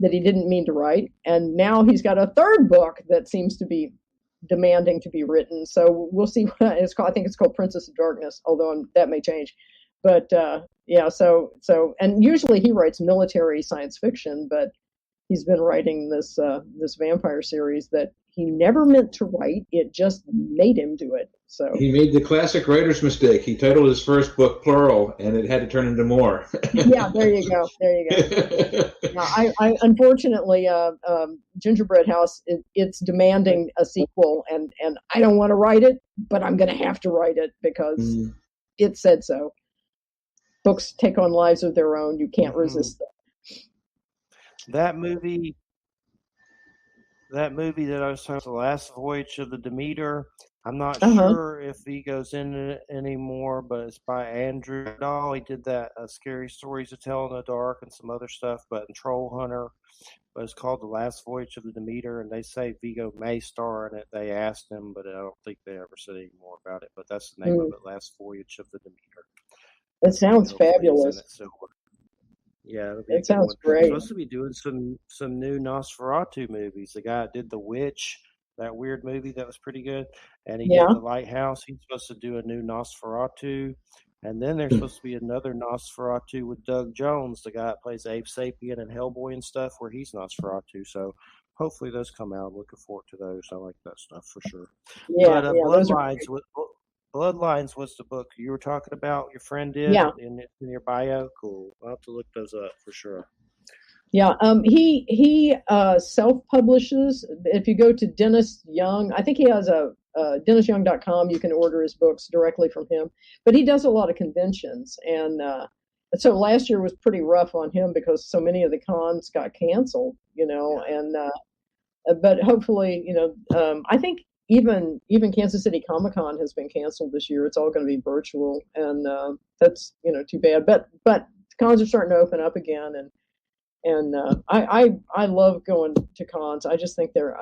[SPEAKER 5] that he didn't mean to write. And now he's got a third book that seems to be demanding to be written. So we'll see what it's called. I think it's called Princess of Darkness, although that may change. But yeah, so and usually he writes military science fiction, but he's been writing this vampire series that he never meant to write. It just made him do it. So
[SPEAKER 3] he made the classic writer's mistake. He titled his first book Plural, and it had to turn into more.
[SPEAKER 5] Yeah, there you go. Now, I unfortunately, Gingerbread House, it's demanding a sequel, and I don't want to write it, but I'm going to have to write it because it said so. Books take on lives of their own. You can't resist them.
[SPEAKER 4] That movie that I was talking about, The Last Voyage of the Demeter, I'm not sure if he goes in it anymore, but it's by Andrew Dahl. He did that Scary Stories to Tell in the Dark and some other stuff, but in Troll Hunter. But it's called The Last Voyage of the Demeter, and they say Viggo may star in it. They asked him, but I don't think they ever said any more about it. But that's the name of it, Last Voyage of the Demeter.
[SPEAKER 5] It sounds fabulous.
[SPEAKER 4] Yeah,
[SPEAKER 5] it sounds great.
[SPEAKER 4] They're supposed to be doing some new Nosferatu movies. The guy that did The Witch, that weird movie that was pretty good, and he did The Lighthouse. He's supposed to do a new Nosferatu, and then there's supposed to be another Nosferatu with Doug Jones, the guy that plays Abe Sapien and Hellboy and stuff, where he's Nosferatu. So hopefully those come out. I'm looking forward to those. I like that stuff for sure.
[SPEAKER 5] Yeah,
[SPEAKER 4] but Bloodlines was the book you were talking about, your friend did in your bio. Cool. I'll have to look those up for sure.
[SPEAKER 5] Yeah, he self-publishes. If you go to Dennis Young, I think he has a DennisYoung.com. You can order his books directly from him. But he does a lot of conventions. And so last year was pretty rough on him because so many of the cons got canceled, and but hopefully, I think even Kansas City Comic-Con has been canceled this year. It's all going to be virtual, and that's too bad. But cons are starting to open up again, and I love going to cons. I just think they're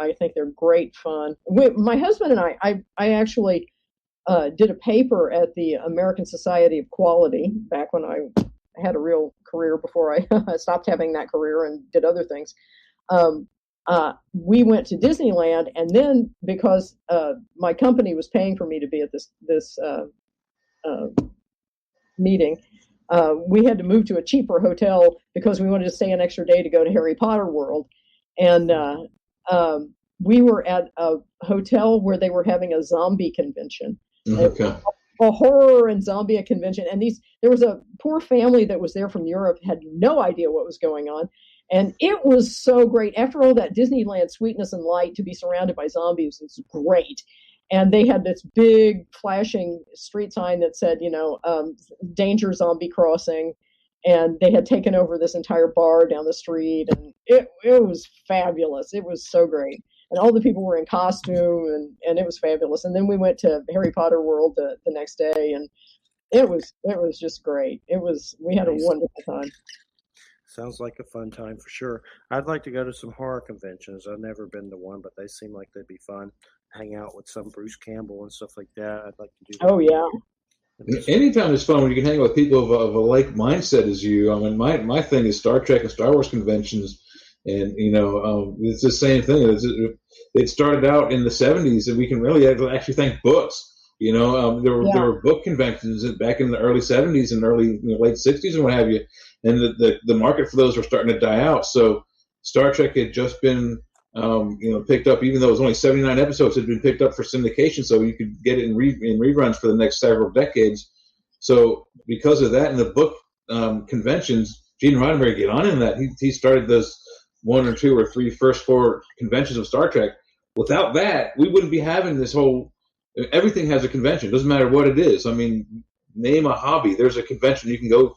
[SPEAKER 5] great fun. My husband and I actually did a paper at the American Society of Quality back when I had a real career before I stopped having that career and did other things. We went to Disneyland, and then because my company was paying for me to be at this meeting, we had to move to a cheaper hotel because we wanted to stay an extra day to go to Harry Potter World. And we were at a hotel where they were having a zombie convention.
[SPEAKER 3] Okay.
[SPEAKER 5] A horror and zombie convention. And there was a poor family that was there from Europe, had no idea what was going on. And it was so great. After all that Disneyland sweetness and light, to be surrounded by zombies is great. And they had this big flashing street sign that said, danger zombie crossing. And they had taken over this entire bar down the street. And it was fabulous. It was so great. And all the people were in costume, and it was fabulous. And then we went to Harry Potter World the next day, and it was just great. We had a wonderful time.
[SPEAKER 4] Sounds like a fun time for sure. I'd like to go to some horror conventions. I've never been to one, but they seem like they'd be fun. Hang out with some Bruce Campbell and stuff like that. I'd like to do that.
[SPEAKER 5] Oh, yeah.
[SPEAKER 3] Anytime is fun when you can hang out with people of a like mindset as you. I mean, my thing is Star Trek and Star Wars conventions, and it's the same thing. It started out in the 70s, and we can really actually thank books. There were book conventions back in the early 70s and early late 60s and what have you, and the market for those were starting to die out. So Star Trek had just been picked up, even though it was only 79 episodes, had been picked up for syndication, so you could get it in reruns for the next several decades. So because of that and the book conventions, Gene Roddenberry get on in that. He started those 1 or 2 or 3 first 4 conventions of Star Trek. Without that, we wouldn't be having this whole. Everything has a convention. Doesn't matter what it is. I mean, name a hobby. There's a convention. You can go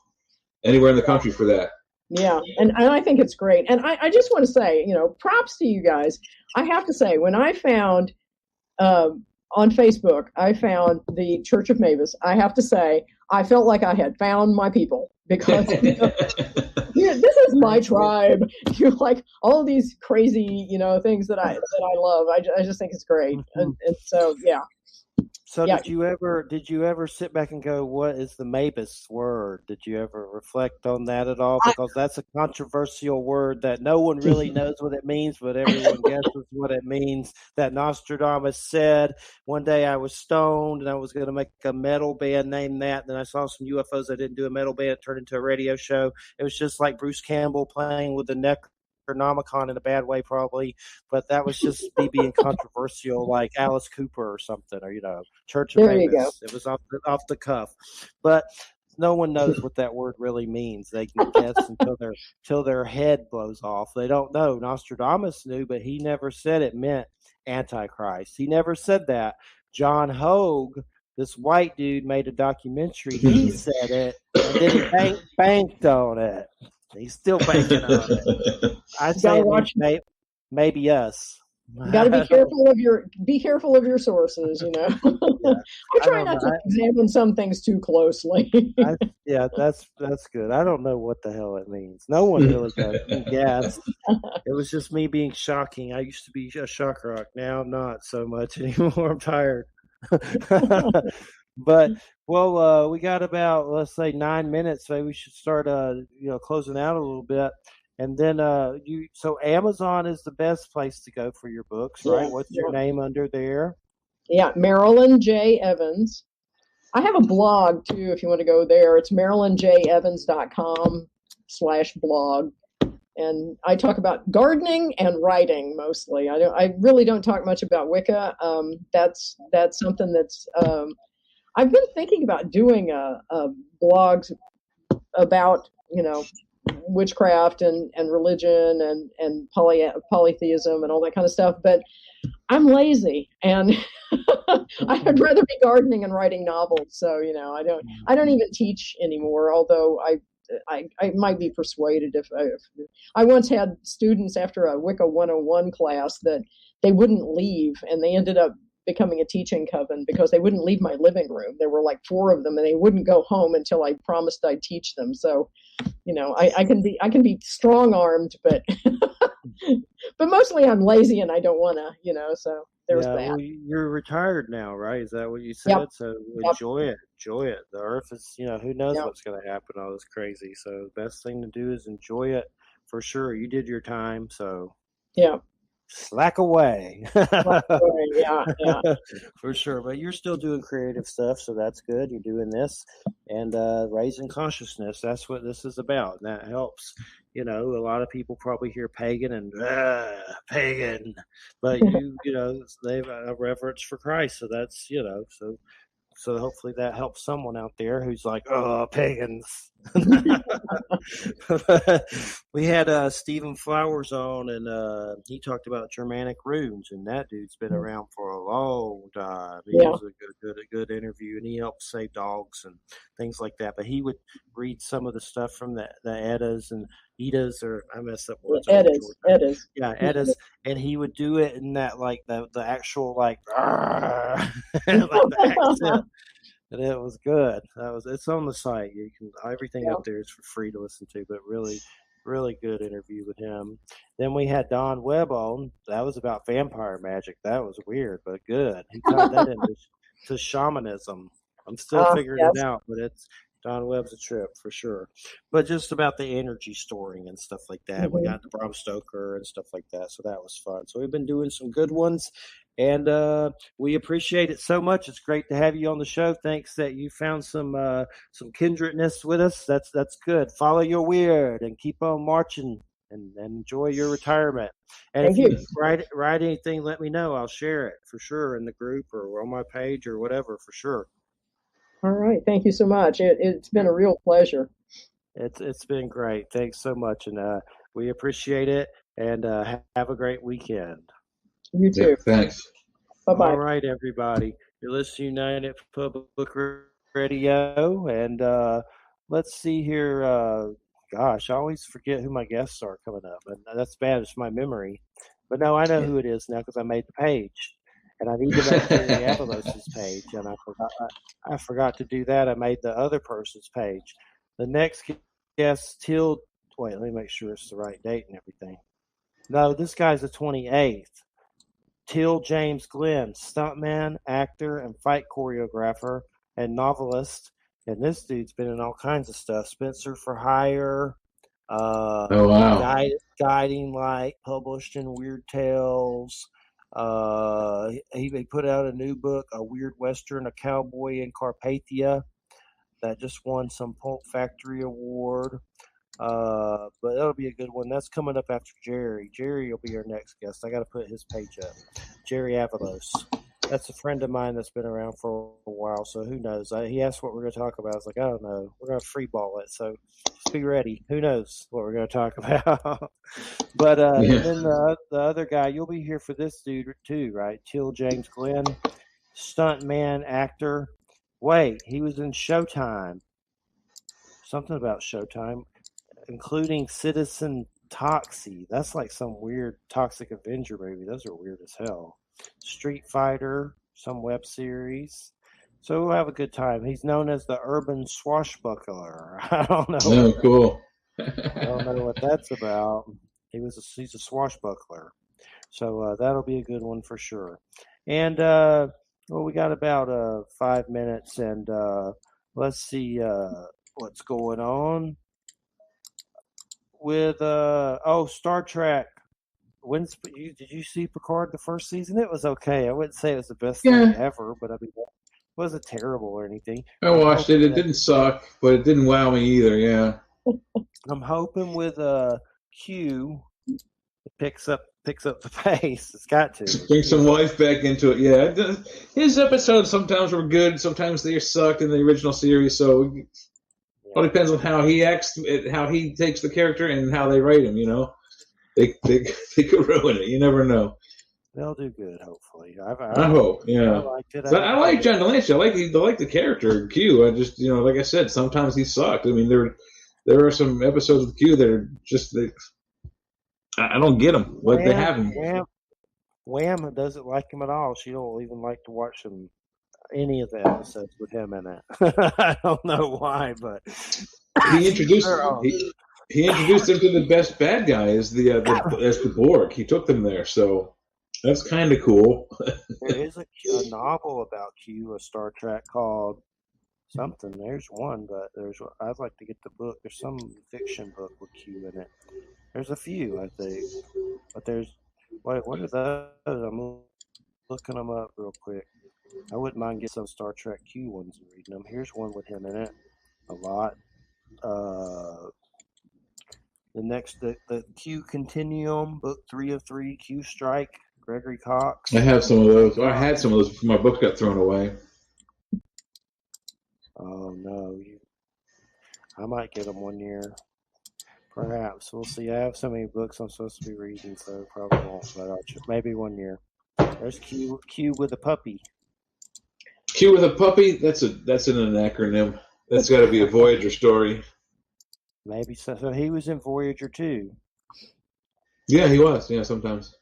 [SPEAKER 3] anywhere in the country for that.
[SPEAKER 5] Yeah, and I think it's great. And I just want to say, props to you guys. I have to say, when I found on Facebook, I found the Church of Mabus, I have to say, I felt like I had found my people because this is my tribe. You like all of these crazy, things that I love. I just think it's great. And so, yeah.
[SPEAKER 4] So
[SPEAKER 5] Yeah.
[SPEAKER 4] did you ever sit back and go, what is the Mabus word? Did you ever reflect on that at all? Because that's a controversial word that no one really knows what it means, but everyone guesses what it means. That Nostradamus said. One day I was stoned and I was going to make a metal band named that. Then I saw some UFOs. I didn't do a metal band. It turned into a radio show. It was just like Bruce Campbell playing with the Necronomicon in a bad way, probably. But that was just me being controversial, like Alice Cooper or something, or Church of
[SPEAKER 5] There you go.
[SPEAKER 4] Mabus. It was off the cuff, but no one knows what that word really means. They can guess until their head blows off. They don't know. Nostradamus knew, but he never said it meant Antichrist. He never said that. John Hogue, this white dude, made a documentary. He said it, and then he banked on it. He's still banking on it. I say maybe us.
[SPEAKER 5] You got to be careful of your sources. I try not to examine some things too closely.
[SPEAKER 4] That's good. I don't know what the hell it means. No one really can guess. It was just me being shocking. I used to be a shock rock. Now I'm not so much anymore. I'm tired. But we got about, let's say, 9 minutes. Maybe we should start closing out a little bit. And then so Amazon is the best place to go for your books, right?
[SPEAKER 5] Yeah,
[SPEAKER 4] What's your name under there?
[SPEAKER 5] Yeah, Marilyn J. Evans. I have a blog too if you want to go there. It's marilynjevans.com/blog. And I talk about gardening and writing mostly. I really don't talk much about Wicca. That's something that's I've been thinking about doing a blogs about witchcraft and religion and polytheism and all that kind of stuff, but I'm lazy and I'd rather be gardening and writing novels. So I don't even teach anymore, although I might be persuaded if I once had students after a Wicca 101 class that they wouldn't leave, and they ended up becoming a teaching coven because they wouldn't leave my living room. There were like 4 of them, and they wouldn't go home until I promised I'd teach them. So, I can be strong-armed, but but mostly I'm lazy and I don't want to, so there's that.
[SPEAKER 4] Well, you're retired now, right? Is that what you said? Yep. So enjoy it. The earth is, who knows what's going to happen, all this crazy. So the best thing to do is enjoy it for sure. You did your time, so
[SPEAKER 5] yeah.
[SPEAKER 4] Slack away.
[SPEAKER 5] Yeah.
[SPEAKER 4] For sure. But you're still doing creative stuff, so that's good. You're doing this and raising consciousness. That's what this is about. And that helps. A lot of people probably hear pagan and pagan, but they have a reverence for Christ. So that's, so hopefully that helps someone out there who's like, oh, pagans. We had Stephen Flowers on, and he talked about Germanic runes, and that dude's been around for a long time. He was a good interview, and he helped save dogs and things like that. But he would read some of the stuff from the Eddas and Eddas, or I messed up words.
[SPEAKER 5] Eddas.
[SPEAKER 4] Yeah, Eddas, and he would do it in that like the actual like, like the accent. And it was good. It's on the site. You can everything up there is for free to listen to, but really, really good interview with him. Then we had Don Webb on. That was about vampire magic. That was weird, but good. He tied that into shamanism. I'm still figuring it out, but Don Webb's a trip for sure. But just about the energy storing and stuff like that. We got the Bram Stoker and stuff like that. So that was fun. So we've been doing some good ones. And we appreciate it so much. It's great to have you on the show. Thanks that you found some kindredness with us. That's good. Follow your weird and keep on marching and enjoy your retirement. And if you write anything, let me know. I'll share it for sure in the group or on my page or whatever for sure.
[SPEAKER 5] All right. Thank you so much. It's been a real pleasure.
[SPEAKER 4] It's been great. Thanks so much. And we appreciate it. And have a great weekend.
[SPEAKER 5] You too.
[SPEAKER 3] Yeah, thanks.
[SPEAKER 5] Bye-bye.
[SPEAKER 4] All right, everybody. You're listening to United Public Radio. And let's see here. Gosh, I always forget who my guests are coming up. And that's bad. It's my memory. But no, I know who it is now because I made the page. And I need to make Terry Avalos' page. And I forgot to do that. I made the other person's page. The next guest, wait, let me make sure it's the right date and everything. No, this guy's the 28th. Till James Glenn, stuntman, actor, and fight choreographer and novelist. And this dude's been in all kinds of stuff. Spencer for Hire,
[SPEAKER 3] Oh wow.
[SPEAKER 4] Guiding Light, published in Weird Tales. He put out a new book, A Weird Western, A Cowboy in Carpathia, that just won some Pulp Factory Award. But that'll be a good one. That's coming up after Jerry. Jerry will be our next guest. I got to put his page up. Jerry Avalos. That's a friend of mine that's been around for a while, so who knows? He asked what we're going to talk about. I was like, I don't know. We're going to free ball it, so just be ready. Who knows what we're going to talk about? But and then the other guy, you'll be here for this dude too, right? Till James Glenn, stuntman, actor. Wait, he was in Showtime. Something about Showtime, including Citizen Toxie. That's like some weird Toxic Avenger movie. Those are weird as hell. Street Fighter, some web series. So we'll have a good time. He's known as the urban swashbuckler. I don't know.
[SPEAKER 3] Oh, cool.
[SPEAKER 4] I don't know what that's about. He's a swashbuckler. So that'll be a good one for sure. And we got about 5 minutes, and let's see what's going on with Star Trek. Did you see Picard the first season? It was okay. I wouldn't say it was the best thing ever, but I mean, it wasn't terrible or anything.
[SPEAKER 3] I watched it. It didn't suck, but it didn't wow me either. Yeah.
[SPEAKER 4] I'm hoping with Q, it picks up the pace. It's got to
[SPEAKER 3] bring some life back into it. Yeah, his episodes sometimes were good, sometimes they sucked in the original series. So it all depends on how he acts, how he takes the character, and how they write him. You know. They could ruin it. You never know.
[SPEAKER 4] They'll do good, hopefully.
[SPEAKER 3] I hope. Yeah.
[SPEAKER 4] I liked it.
[SPEAKER 3] I like John Delancey. I like the character Q. I just like I said, sometimes he sucked. I mean, there are some episodes with Q that are just I don't get them. What they have him.
[SPEAKER 4] Wham doesn't like him at all. She don't even like to watch any of the episodes with him in it. I don't know why, but
[SPEAKER 3] he introduced. He introduced him to the best bad guy as the Borg. He took them there, so that's kind of cool.
[SPEAKER 4] There is a novel about Q, a Star Trek called something. There's one, but I'd like to get the book. There's some fiction book with Q in it. There's a few, I think, but what are those? I'm looking them up real quick. I wouldn't mind getting some Star Trek Q ones and reading them. Here's one with him in it, a lot. The next, the Q Continuum, book 3 of 3, Q Strike, Gregory Cox.
[SPEAKER 3] I have some of those. I had some of those before my book got thrown away.
[SPEAKER 4] Oh, no. I might get them one year. Perhaps. We'll see. I have so many books I'm supposed to be reading, so probably won't. But maybe one year. There's Q with a puppy.
[SPEAKER 3] Q with a puppy? That's an acronym. That's got to be a Voyager story.
[SPEAKER 4] Maybe so. So he was in Voyager too.
[SPEAKER 3] Yeah, he was. Yeah, sometimes.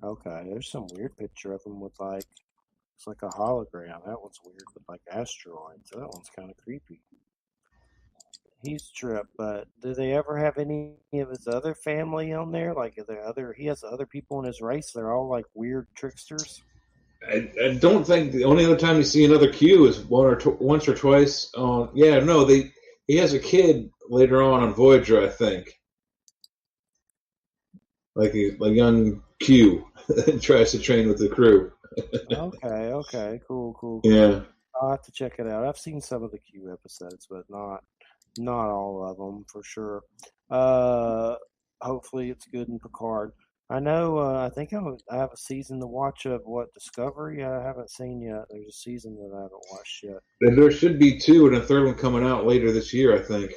[SPEAKER 4] Okay, there's some weird picture of him with it's like a hologram. That one's weird with asteroids. That one's kind of creepy. He's tripped, but do they ever have any of his other family on there? He has other people in his race. They're all weird tricksters.
[SPEAKER 3] I don't think the only other time you see another Q is once or twice. He has a kid later on Voyager, I think. Like young Q tries to train with the crew.
[SPEAKER 4] Okay, cool.
[SPEAKER 3] Yeah.
[SPEAKER 4] I'll have to check it out. I've seen some of the Q episodes, but not all of them for sure. Hopefully it's good in Picard. I know. I think I have a season to watch of Discovery. I haven't seen yet. There's a season that I haven't watched yet.
[SPEAKER 3] And there should be 2 and a third one coming out later this year, I think.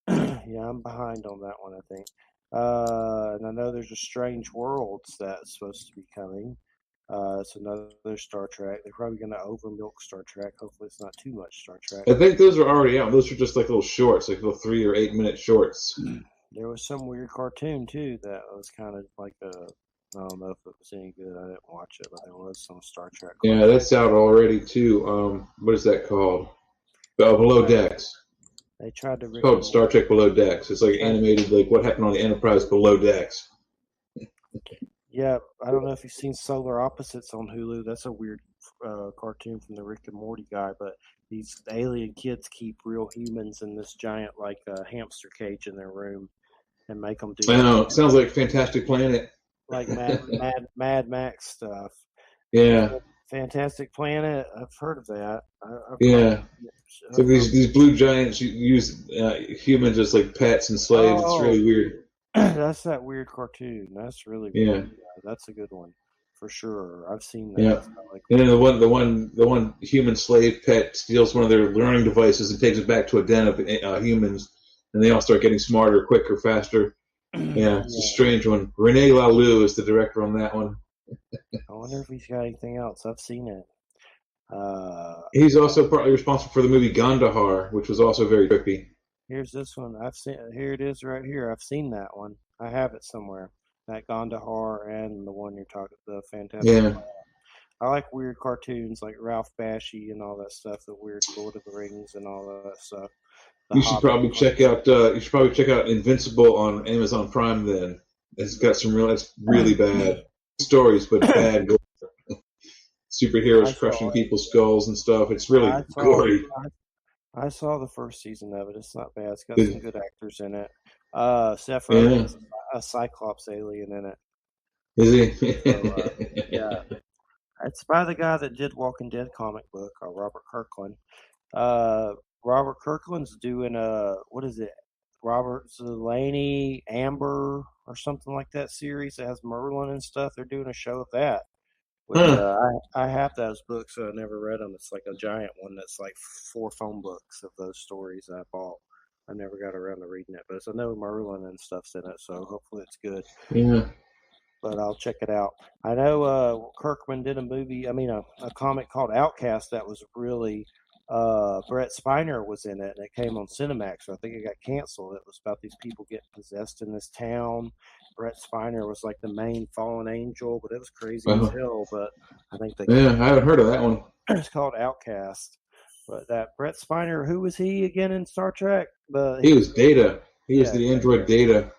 [SPEAKER 4] Yeah, I'm behind on that one, I think. And I know there's a Strange Worlds that's supposed to be coming. It's another Star Trek. They're probably going to overmilk Star Trek. Hopefully it's not too much Star Trek.
[SPEAKER 3] I think those are already out. Those are just little shorts, little 3 or 8 minute shorts.
[SPEAKER 4] There was some weird cartoon, too, that was kind of I don't know if it was any good. I didn't watch it, but there was some Star Trek cartoon.
[SPEAKER 3] Yeah, that's out already, too. What is that called? Below Decks.
[SPEAKER 4] They tried to...
[SPEAKER 3] It's called Star Trek Below Decks. It's animated, what happened on the Enterprise Below Decks.
[SPEAKER 4] Yeah, I don't know if you've seen Solar Opposites on Hulu. That's a weird cartoon from the Rick and Morty guy, but these alien kids keep real humans in this giant hamster cage in their room and make them do.
[SPEAKER 3] I know. Sounds like Fantastic Planet.
[SPEAKER 4] Like Mad Max stuff.
[SPEAKER 3] Yeah.
[SPEAKER 4] Fantastic Planet. I've heard of that.
[SPEAKER 3] So these blue giants use humans as like pets and slaves. It's really weird.
[SPEAKER 4] That's that weird cartoon. That's really weird. Yeah, that's a good one for sure. I've seen that.
[SPEAKER 3] Yeah. And then the one human slave pet steals one of their learning devices and takes it back to a den of humans, and they all start getting smarter, quicker, faster. Yeah, it's a strange one. Rene Laloux is the director on that one.
[SPEAKER 4] I wonder if he's got anything else. I've seen it.
[SPEAKER 3] He's also partly responsible for the movie Gandahar, which was also very trippy.
[SPEAKER 4] Here's this one. I've seen. Here it is, right here. I've seen that one. I have it somewhere. That Gandahar and the one you're talking, the Fantastic.
[SPEAKER 3] Yeah.
[SPEAKER 4] I like weird cartoons like Ralph Bakshi and all that stuff. The weird Lord of the Rings and all that stuff.
[SPEAKER 3] You should probably check out. You should probably check out Invincible on Amazon Prime. Then it's got some it's really bad stories, but bad gore. Superheroes crushing people's skulls and stuff. It's really gory.
[SPEAKER 4] I saw the first season of it. It's not bad. It's got some good actors in it. Seth Rogen's a Cyclops alien in it.
[SPEAKER 3] Is he?
[SPEAKER 4] So, yeah. It's by the guy that did Walking Dead comic book, Robert Kirkland. Robert Kirkland's doing what is it? Robert Zelaney, Amber, or something like that series that has Merlin and stuff. They're doing a show of that. Which, I have those books, so I never read them. It's like a giant one that's like 4 phone books of those stories I bought. I never got around to reading it, but I know Merlin and stuff's in it, so hopefully it's good.
[SPEAKER 3] Yeah.
[SPEAKER 4] But I'll check it out. I know Kirkman did a comic called Outcast that was really Brett Spiner was in it, and it came on Cinemax, so I think it got canceled. It was about these people getting possessed in this town. Brett Spiner was like the main fallen angel, but it was crazy as hell. But I think
[SPEAKER 3] I haven't heard of that one.
[SPEAKER 4] It's called Outcast. But that Brett Spiner, who was he again in Star Trek?
[SPEAKER 3] He was Data. He was the android Data.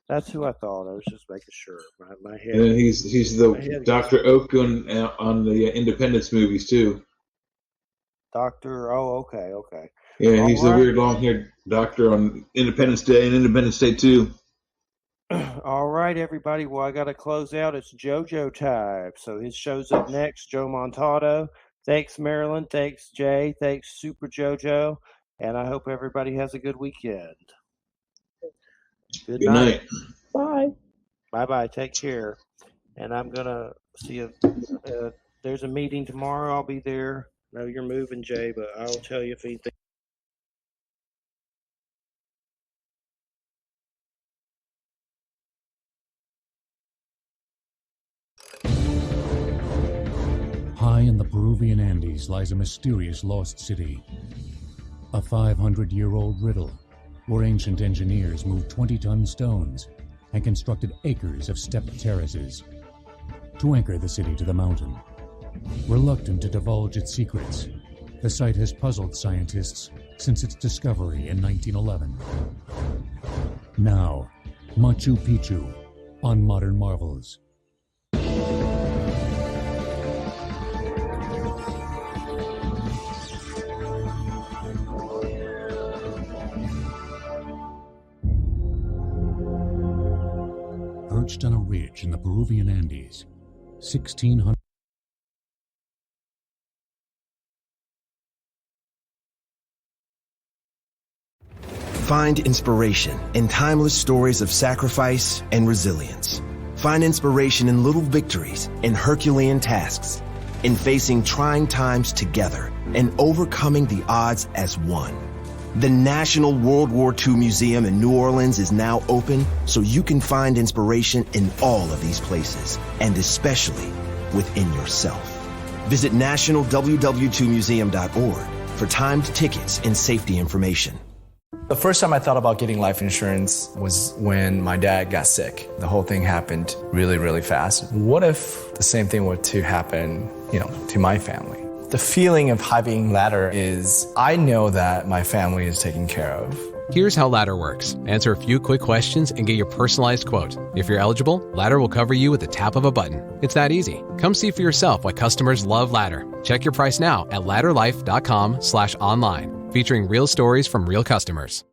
[SPEAKER 4] That's who I thought. I was just making sure. My head.
[SPEAKER 3] And then he's the Dr. Okun on the Independence movies too.
[SPEAKER 4] Doctor. Oh, okay.
[SPEAKER 3] Yeah, he's the weird long-haired doctor on Independence Day and Independence Day 2.
[SPEAKER 4] All right, everybody. Well, I got to close out. It's JoJo time. So his show's up next, Joe Montaldo. Thanks, Marilyn. Thanks, Jay. Thanks, Super JoJo. And I hope everybody has a good weekend. Good night.
[SPEAKER 5] Bye.
[SPEAKER 4] Bye-bye. Take care. And I'm going to see if there's a meeting tomorrow. I'll be there. I know you're moving, Jay, but I'll tell you if anything.
[SPEAKER 12] High in the Peruvian Andes lies a mysterious lost city. A 500-year-old riddle where ancient engineers moved 20-ton stones and constructed acres of stepped terraces to anchor the city to the mountain. Reluctant to divulge its secrets, the site has puzzled scientists since its discovery in 1911. Now, Machu Picchu on Modern Marvels. Perched on a ridge in the Peruvian Andes, 1,600.
[SPEAKER 8] Find inspiration in timeless stories of sacrifice and resilience. Find inspiration in little victories, in Herculean tasks, in facing trying times together and overcoming the odds as one. The National World War II Museum in New Orleans is now open, so you can find inspiration in all of these places, and especially within yourself. Visit nationalww2museum.org for timed tickets and safety information.
[SPEAKER 13] The first time I thought about getting life insurance was when my dad got sick. The whole thing happened really, really fast. What if the same thing were to happen, to my family? The feeling of having ladder is I know that my family is taken care of.
[SPEAKER 14] Here's how Ladder works. Answer a few quick questions and get your personalized quote. If you're eligible, Ladder will cover you with the tap of a button. It's that easy. Come see for yourself why customers love Ladder. Check your price now at ladderlife.com/online, featuring real stories from real customers.